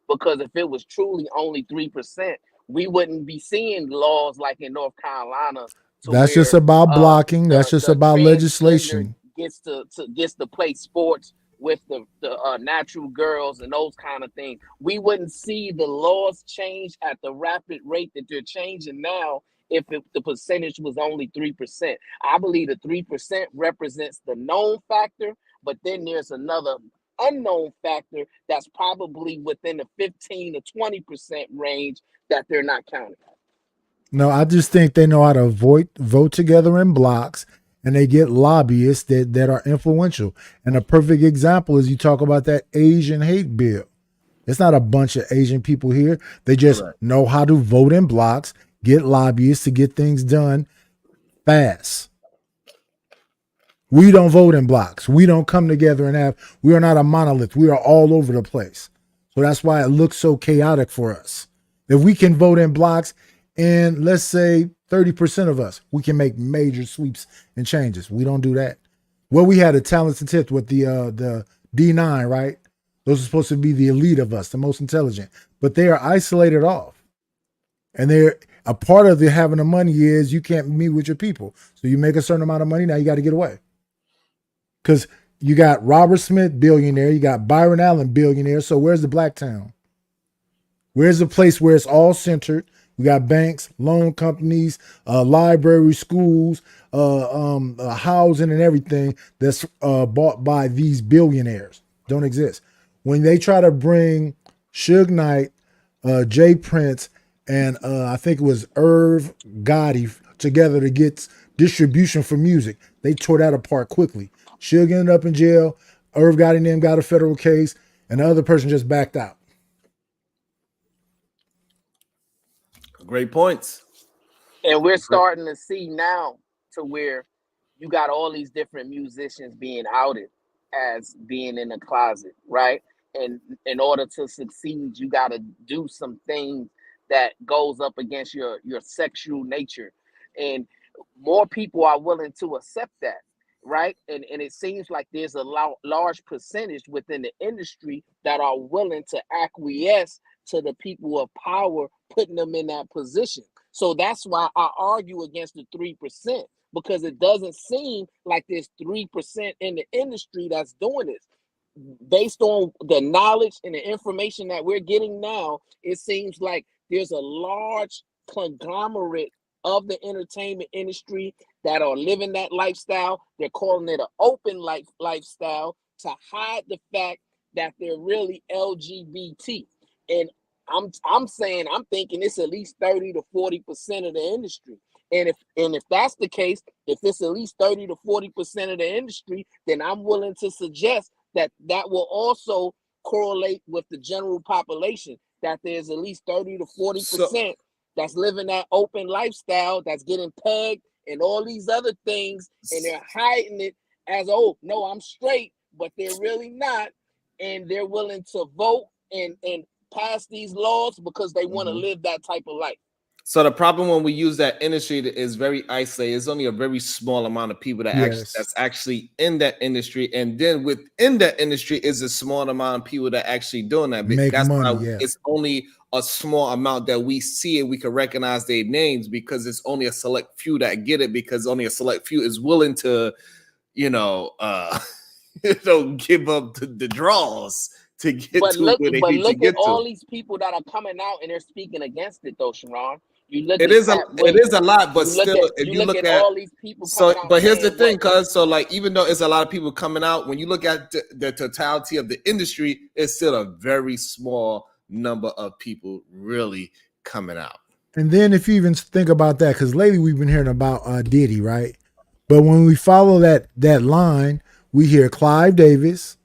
Because if it was truly only 3%, we wouldn't be seeing laws like in North Carolina. That's just about blocking. That's just about legislation. Gets to play sports with the natural girls and those kind of things. We wouldn't see the laws change at the rapid rate that they're changing now if the percentage was only 3%. I believe the 3% represents the known factor, but then there's another unknown factor that's probably within the 15 to 20% range that they're not counting. No, I just think they know how to vote together in blocks, and they get lobbyists that are influential. And a perfect example is you talk about that Asian hate bill. It's not a bunch of Asian people here. They just know how to vote in blocks, get lobbyists to get things done fast. We don't vote in blocks. We don't come together and we are not a monolith. We are all over the place. So that's why it looks so chaotic for us. If we can vote in blocks, and let's say 30% of us, we can make major sweeps and changes. We don't do that. Well, we had a talented tip with the D9, right? Those are supposed to be the elite of us, the most intelligent, but they are isolated off. And they're a part of having the money is you can't meet with your people. So you make a certain amount of money, now you got to get away. Because you got Robert Smith, billionaire. You got Byron Allen, billionaire. So where's the black town? Where's the place where it's all centered? We got banks, loan companies, libraries, schools, housing and everything that's bought by these billionaires. Don't exist. When they try to bring Suge Knight, Jay Prince, and I think it was Irv Gotti together to get distribution for music, they tore that apart quickly. Suge ended up in jail. Irv Gotti and them got a federal case, and the other person just backed out. Great points. And we're starting to see now to where you got all these different musicians being outed as being in a closet, right? And in order to succeed, you got to do some things that goes up against your sexual nature. And more people are willing to accept that, right? And it seems like there's a large percentage within the industry that are willing to acquiesce to the people of power, putting them in that position. So that's why I argue against the 3%, because it doesn't seem like there's 3% in the industry that's doing this. Based on the knowledge and the information that we're getting now, it seems like there's a large conglomerate of the entertainment industry that are living that lifestyle. They're calling it an open lifestyle to hide the fact that they're really LGBT. And I'm thinking it's at least 30 to 40% of the industry. And if that's the case, if it's at least 30 to 40% of the industry, then I'm willing to suggest that will also correlate with the general population, that there's at least 30 to 40% that's living that open lifestyle, that's getting pegged and all these other things, and they're hiding it as, oh, no, I'm straight, but they're really not, and they're willing to vote and pass these laws because they want to live that type of life. So the problem when we use that industry is very isolated. It's only a very small amount of people that that's actually in that industry, and then within that industry is a small amount of people that actually doing that. That's money, why it's only a small amount that we see and we can recognize their names, because it's only a select few that get it, because only a select few is willing to, give up the draws to get but to look, where they but need look to get at all to. these people that are coming out and they're speaking against it, though, Sharon. You look It at is a lot, but still, if you look at all these people so, coming out, but here's the saying thing, cuz so like even though it's a lot of people coming out, when you look at the totality of the industry, it's still a very small number of people really coming out. And then if you even think about that, because lately we've been hearing about Diddy, right? But when we follow that line, we hear Clive Davis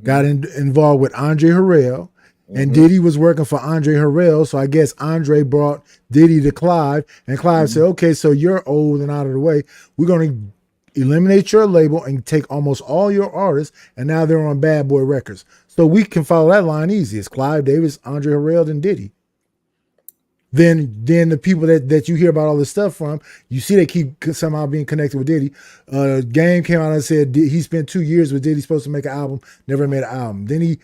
got involved with Andre Harrell, and Diddy was working for Andre Harrell. So I guess Andre brought Diddy to Clive, and Clive said, okay, so you're old and out of the way. We're going to eliminate your label and take almost all your artists, and now they're on Bad Boy Records. So we can follow that line easy. It's Clive Davis, Andre Harrell, and Diddy. Then the people that you hear about all this stuff from, you see they keep somehow being connected with Diddy. Game came out and said he spent 2 years with Diddy, supposed to make an album, never made an album. Then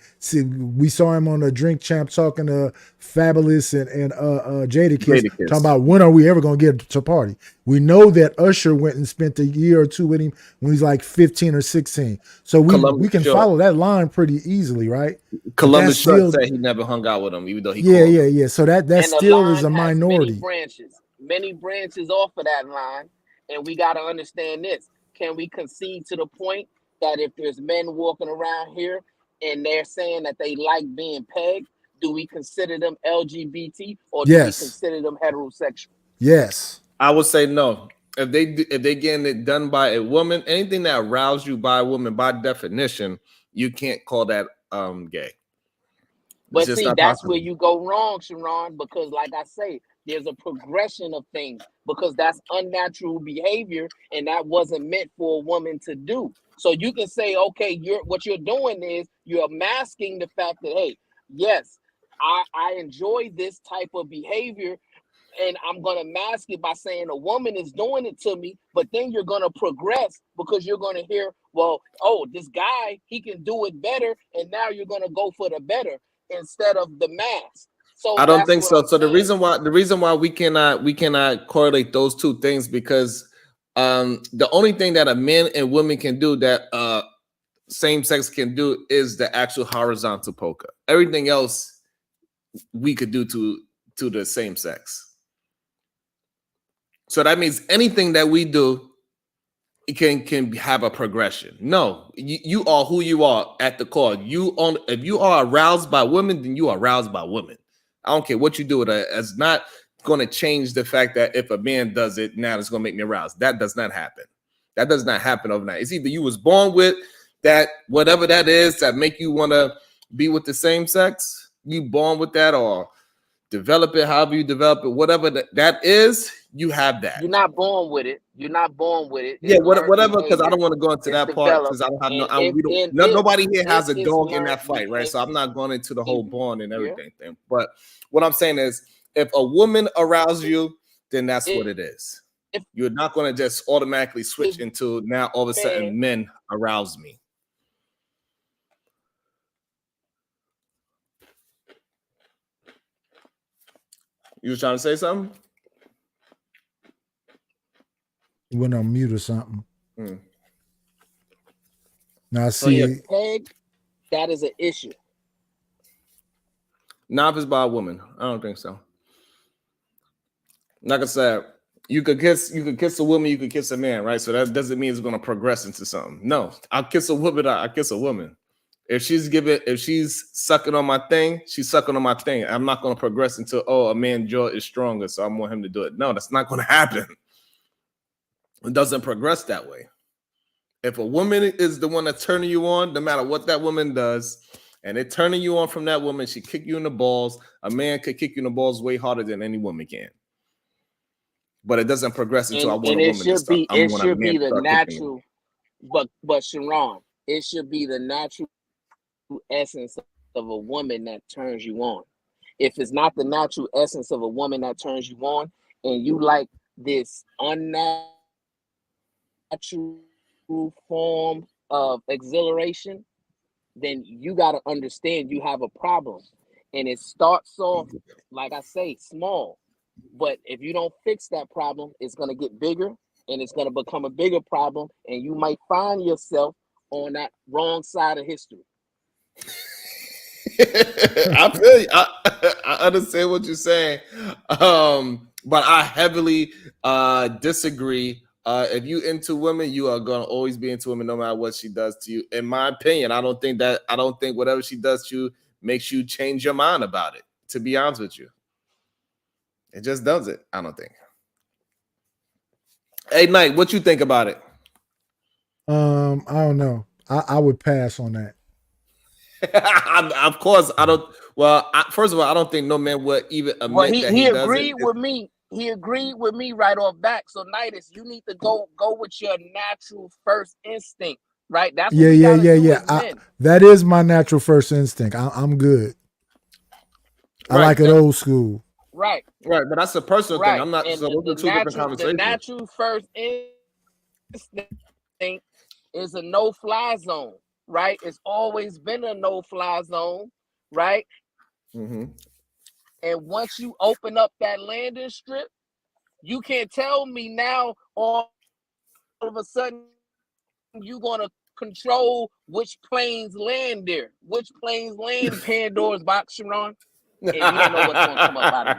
we saw him on the Drink Champ talking to Fabulous and Jadakiss, talking about when are we ever going to get to party. We know that Usher went and spent a year or two with him when he's like 15 or 16. So we can follow that line pretty easily, right? Columbus Short said he never hung out with him, even though he yeah. So that still is a minority. Many branches off of that line, and we got to understand this. Can we concede to the point that if there's men walking around here and they're saying that they like being pegged, do we consider them LGBT or do we consider them heterosexual? Yes. I would say no. If they getting it done by a woman, anything that arouses you by a woman, by definition, you can't call that gay. But see, that's where you go wrong, Sharon, because like I say, there's a progression of things, because that's unnatural behavior and that wasn't meant for a woman to do. So you can say, okay, what you're doing is you're masking the fact that, hey, yes, I enjoy this type of behavior, and I'm going to mask it by saying a woman is doing it to me, but then you're going to progress because you're going to hear, well, oh, this guy, he can do it better, and now you're going to go for the better instead of the mask. So I don't think so. So the reason why we cannot correlate those two things, because the only thing that a man and woman can do that same sex can do is the actual horizontal polka. Everything else we could do to the same sex. So that means anything that we do, it can have a progression. No, you are who you are at the core. If you are aroused by women, then you are aroused by women. I don't care what you do with it. It's not going to change the fact that if a man does it, now it's going to make me aroused. That does not happen. That does not happen overnight. It's either you was born with that, whatever that is, that make you want to be with the same sex. You born with that, or develop it however you develop it, whatever that is, you have that. You're not born with it. You're not born with it. Yeah, whatever, because I don't want to go into that part, because I don't have nobody here has a dog in that fight, right? So I'm not going into the whole born and everything thing. But what I'm saying is, if a woman arouses you, then that's what it is. You're not going to just automatically switch into now all of a sudden men arouse me. You was trying to say something? You went on mute or something. Hmm. Now, So see, your peg, that is an issue. Not if it's by a woman. I don't think so. Like I said, you could kiss a woman, you could kiss a man, right? So that doesn't mean it's going to progress into something. No, I'll kiss a woman, I kiss a woman. If she's sucking on my thing, she's sucking on my thing. I'm not going to progress into, oh, a man's jaw is stronger, so I want him to do it. No, that's not going to happen. It doesn't progress that way. If a woman is the one that's turning you on, no matter what that woman does, and they're turning you on from that woman, she kick you in the balls. A man could kick you in the balls way harder than any woman can. But it doesn't progress until I want a woman to start. It should be the natural, but Sharon, it should be the natural essence of a woman that turns you on. If it's not the natural essence of a woman that turns you on, and you like this unnatural form of exhilaration, then you got to understand you have a problem. And it starts off, like I say, small. But if you don't fix that problem, it's going to get bigger, and it's going to become a bigger problem, and you might find yourself on that wrong side of history. I feel you. I understand what you're saying, but I heavily disagree. If you into women, you are gonna always be into women, no matter what she does to you. In my opinion, I don't think whatever she does to you makes you change your mind about it. To be honest with you, it just doesn't. I don't think. Hey, Knight, what you think about it? I don't know. I would pass on that. Of course, I don't. Well, first of all, I don't think no man would even admit that he does agreed it. with me. He agreed with me right off back. So, Nidus, you need to go with your natural first instinct, right? That's what we gotta do as men. That is my natural first instinct. I'm good. I like it old school. Right. But that's a personal thing. I'm not. And So those are two different conversations. The natural first instinct is a no-fly zone, right? It's always been a no-fly zone, right? Mm-hmm. And once you open up that landing strip, you can't tell me now all of a sudden you're going to control which planes land there, which planes land in Pandora's box, Sharon, and you don't know what's going to come up out of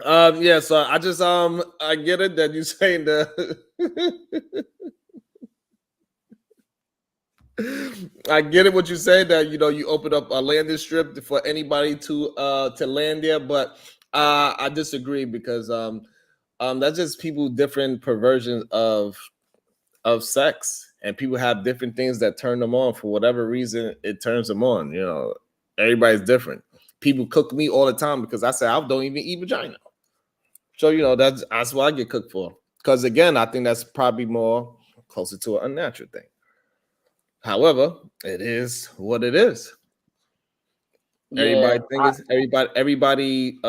it. Yeah, so I just I get it that you're saying that I get it what you say that you open up a landing strip for anybody to land there, but I disagree because that's just people different perversions of sex, and people have different things that turn them on for whatever reason it turns them on. Everybody's different. People cook me all the time because I say I don't even eat vagina. So that's what I get cooked for. Because again, I think that's probably more closer to an unnatural thing. However, it is what it is. Yeah, everybody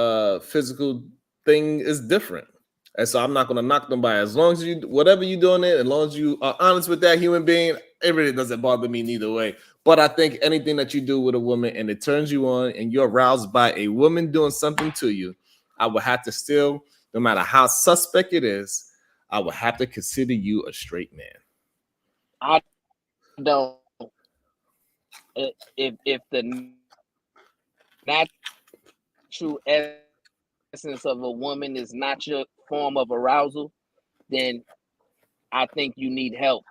physical thing is different. And so I'm not gonna knock them by. As long as whatever you're doing it, as long as you are honest with that human being, it really doesn't bother me neither way. But I think anything that you do with a woman and it turns you on and you're aroused by a woman doing something to you, I would have to still, no matter how suspect it is, I would have to consider you a straight man. I don't. If the natural essence of a woman is not your form of arousal, then I think you need help.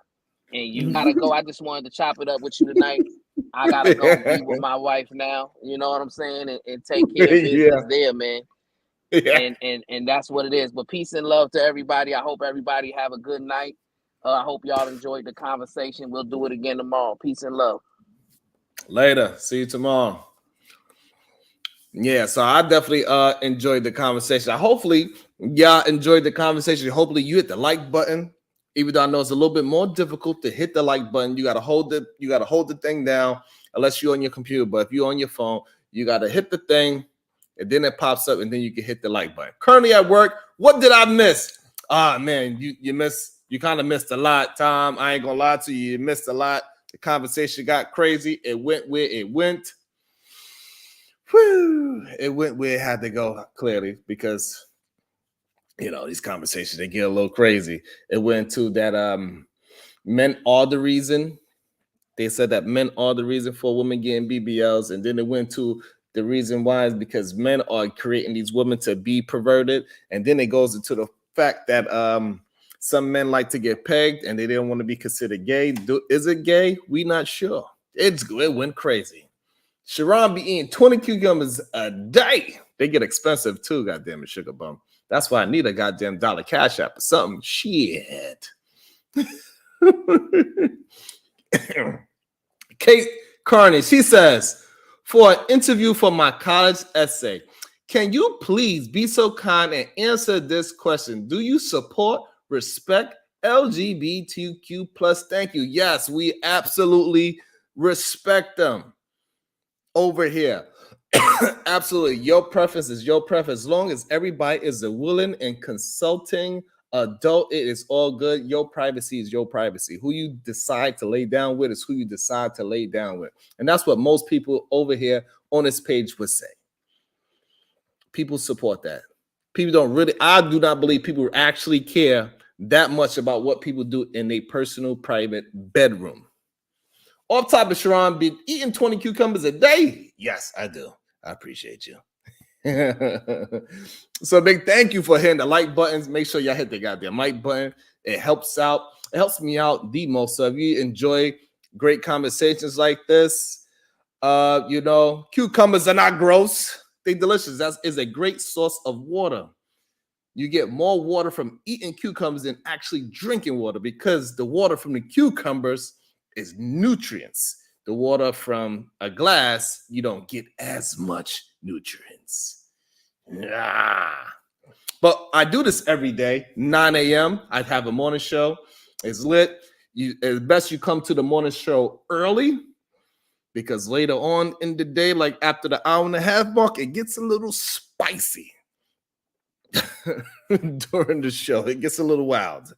And you gotta go. I just wanted to chop it up with you tonight. I gotta go be with my wife now. You know what I'm saying? And take care of business there, man. Yeah. And that's what it is. But peace and love to everybody. I hope everybody have a good night. I hope y'all enjoyed the conversation. We'll do it again tomorrow. Peace and love. Later. See you tomorrow. Yeah, so I definitely enjoyed the conversation. Hopefully, y'all enjoyed the conversation. Hopefully, you hit the like button. Even though I know it's a little bit more difficult to hit the like button, you gotta hold the thing down unless you're on your computer. But if you're on your phone, you gotta hit the thing. and then it pops up, and then you can hit the like button. Currently at work. What did I miss? Ah, man, you kind of missed a lot, Tom. I ain't gonna lie to you. You missed a lot. The conversation got crazy. It went where it went. Whew. It went where it had to go, clearly, because these conversations, they get a little crazy. It went to that men are the reason. They said that men are the reason for women getting BBLs, and then it went to the reason why is because men are creating these women to be perverted, and then it goes into the fact that some men like to get pegged and they didn't want to be considered gay. Is it gay? We not sure. It went crazy. Sharon be eating 20 cucumbers a day. They get expensive too, goddamn it, sugar bum. That's why I need a goddamn dollar cash app or something. Shit. Kate Carney, she says, for an interview for my college essay, can you please be so kind and answer this question? Do you support, respect LGBTQ plus? Thank you. Yes, we absolutely respect them over here. Absolutely. Your preference is your preference. As long as everybody is a willing and consulting adult, it is all good. Your privacy is your privacy. Who you decide to lay down with is who you decide to lay down with. And that's what most people over here on this page would say. People support that. People don't really, I do not believe people actually care that much about what people do in a personal, private bedroom. Off topic, Sharon, be eating 20 cucumbers a day? Yes, I do. I appreciate you. So big thank you for hitting the like buttons. Make sure y'all hit the goddamn like button. It helps out. It helps me out the most. So if you enjoy great conversations like this, cucumbers are not gross. They're delicious. That is a great source of water. You get more water from eating cucumbers than actually drinking water because the water from the cucumbers is nutrients. The water from a glass, you don't get as much nutrients. But I do this every day, 9 a.m. I have a morning show. It's lit. It's best you come to the morning show early because later on in the day, like after the hour and a half mark, it gets a little spicy during the show. It gets a little wild.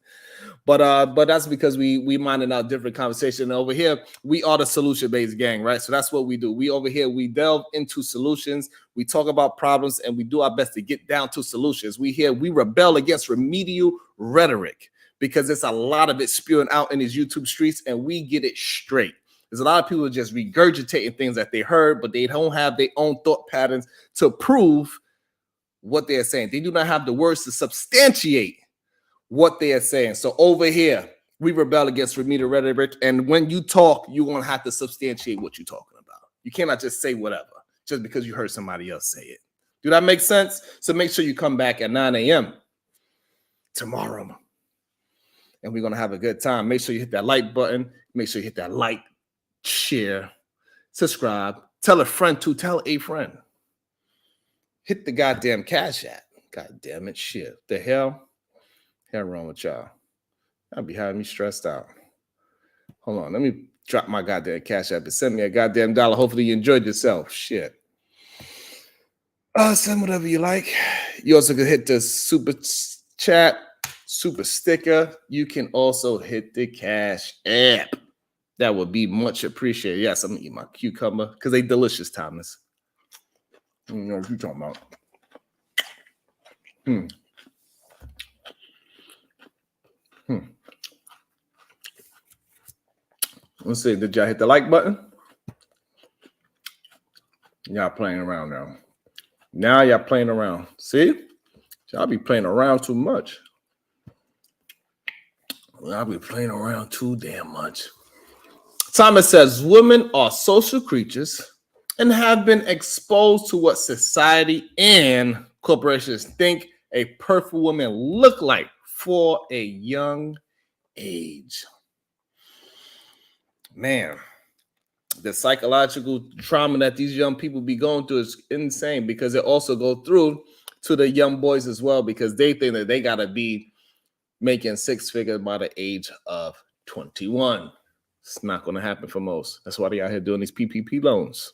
But that's because we minding out different conversation. And over here, we are the solution-based gang, right? So that's what we do. We over here, we delve into solutions. We talk about problems, and we do our best to get down to solutions. We rebel against remedial rhetoric because it's a lot of it spewing out in these YouTube streets, and we get it straight. There's a lot of people just regurgitating things that they heard, but they don't have their own thought patterns to prove what they're saying. They do not have the words to substantiate what they are saying. So over here, we rebel against remedial rhetoric. And when you talk, you're going to have to substantiate what you're talking about. You cannot just say whatever just because you heard somebody else say it. Do that make sense? So make sure you come back at 9 a.m. tomorrow. And we're going to have a good time. Make sure you hit that like button. Make sure you hit that like, share, subscribe. Tell a friend to tell a friend. Hit the goddamn cash app. God damn it, shit. The hell? Hell wrong with y'all. That'll be having me stressed out. Hold on. Let me drop my goddamn cash app and send me a goddamn dollar. Hopefully you enjoyed yourself. Shit. Send whatever you like. You also can hit the super chat, super sticker. You can also hit the cash app. That would be much appreciated. Yes, I'm gonna eat my cucumber because they delicious, Thomas. You know what you're talking about. Let's see. Did y'all hit the like button? Y'all playing around now. Now y'all playing around. See? Y'all be playing around too much. Y'all be playing around too damn much. Thomas says, women are social creatures and have been exposed to what society and corporations think a perfect woman look like for a young age. Man, the psychological trauma that these young people be going through is insane because it also go through to the young boys as well because they think that they got to be making six figures by the age of 21. It's not going to happen for most. That's why they out here doing these PPP loans.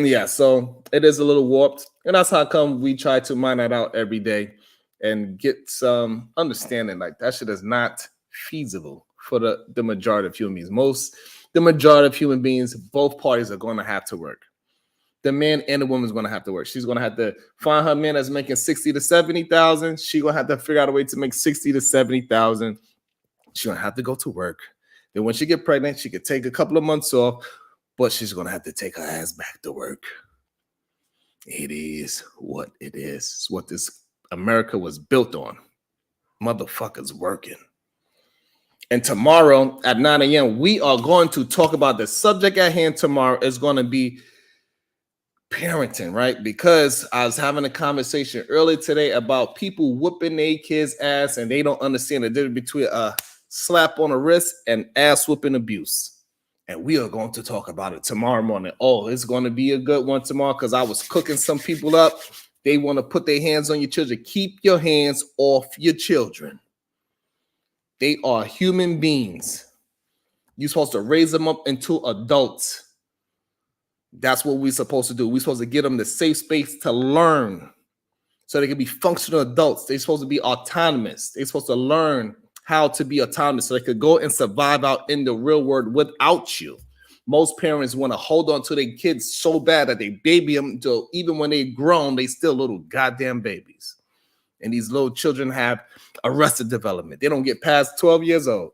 Yeah, so it is a little warped, and that's how come we try to mine that out every day and get some understanding. Like that shit is not feasible for the majority of human beings. The majority of human beings, both parties are going to have to work. The man and the woman is going to have to work. She's going to have to find her man that's making 60 to 70,000. She's going to have to figure out a way to make 60 to 70,000. She's going to have to go to work. Then when she get pregnant, she could take a couple of months off, but she's going to have to take her ass back to work. It is what it is. It's what this America was built on. Motherfuckers working. And tomorrow at 9 a.m., we are going to talk about the subject at hand. Tomorrow is going to be parenting, right? Because I was having a conversation earlier today about people whooping their kids' ass and they don't understand the difference between a slap on the wrist and ass whooping abuse. And we are going to talk about it tomorrow morning. Oh, it's going to be a good one tomorrow because I was cooking some people up. They want to put their hands on your children. Keep your hands off your children. They are human beings. You're supposed to raise them up into adults. That's what we're supposed to do. We're supposed to give them the safe space to learn so they can be functional adults. They're supposed to be autonomous. They're supposed to learn how to be autonomous so they could go and survive out in the real world without you. Most parents want to hold on to their kids so bad that they baby them until even when they're grown, they still little goddamn babies. And these little children have arrested development. They don't get past 12 years old.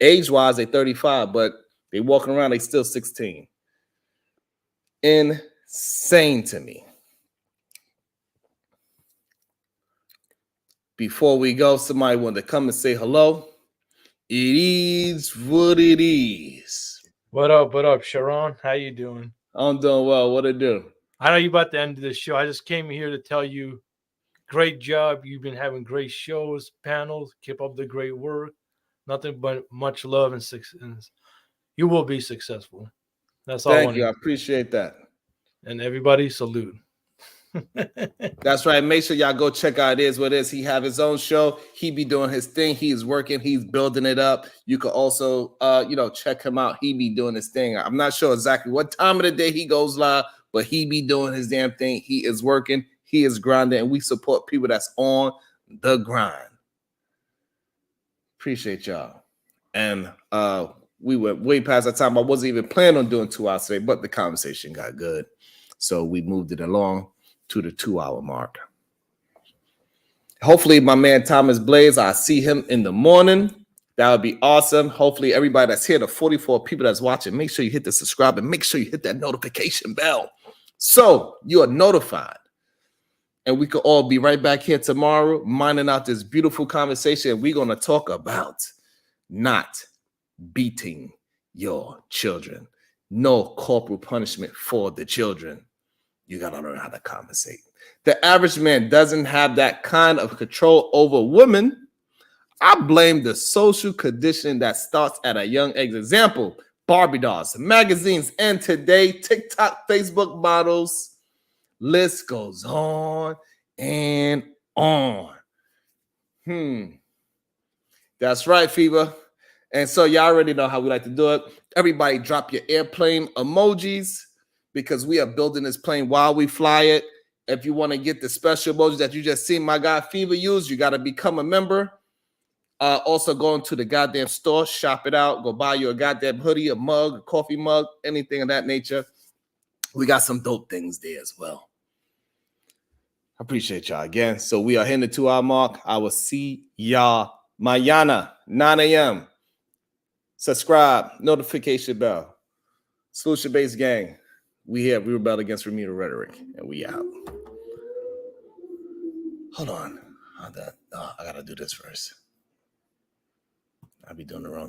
Age-wise, they're 35, but they walking around, they still 16. Insane to me. Before we go, somebody wanted to come and say hello. It is what it is. What up, Sharon? How you doing? I'm doing well. What it do? I know you about to end the show. I just came here to tell you, great job. You've been having great shows, panels. Keep up the great work. Nothing but much love and success. You will be successful. That's all. Thank you. I appreciate that. And everybody, salute. That's right. Make sure y'all go check out It Is What It Is. He have his own show. He be doing his thing. He's working. He's building it up. You can also, check him out. He be doing his thing. I'm not sure exactly what time of the day he goes live, but he be doing his damn thing. He is working. He is grinding, and we support people that's on the grind. Appreciate y'all. And we went way past that time. I wasn't even planning on doing 2 hours today, but the conversation got good, so we moved it along to the 2-hour mark. Hopefully my man Thomas Blaze, I see him in the morning. That would be awesome. Hopefully everybody that's here, the 44 people that's watching, make sure you hit the subscribe and make sure you hit that notification bell so you are notified. And we could all be right back here tomorrow minding out this beautiful conversation. We're going to talk about not beating your children. No corporal punishment for the children. You got to learn how to compensate. The average man doesn't have that kind of control over women. I blame the social conditioning that starts at a young age. Example, Barbie dolls, magazines, and today, TikTok, Facebook models. List goes on and on. That's right, Fever. And so y'all already know how we like to do it. Everybody drop your airplane emojis, because we are building this plane while we fly it. If you want to get the special emojis that you just seen my guy Fever use, you got to become a member. Also go into the goddamn store, shop it out, go buy you a goddamn hoodie, a mug, a coffee mug, anything of that nature. We got some dope things there as well. I appreciate y'all again. So we are hitting the 2-hour mark. I will see y'all mañana, 9 a.m. Subscribe, notification bell. Solution Based Gang. We rebel against remedial rhetoric, and we out. Hold on. I gotta do this first. I'll be doing the wrong thing.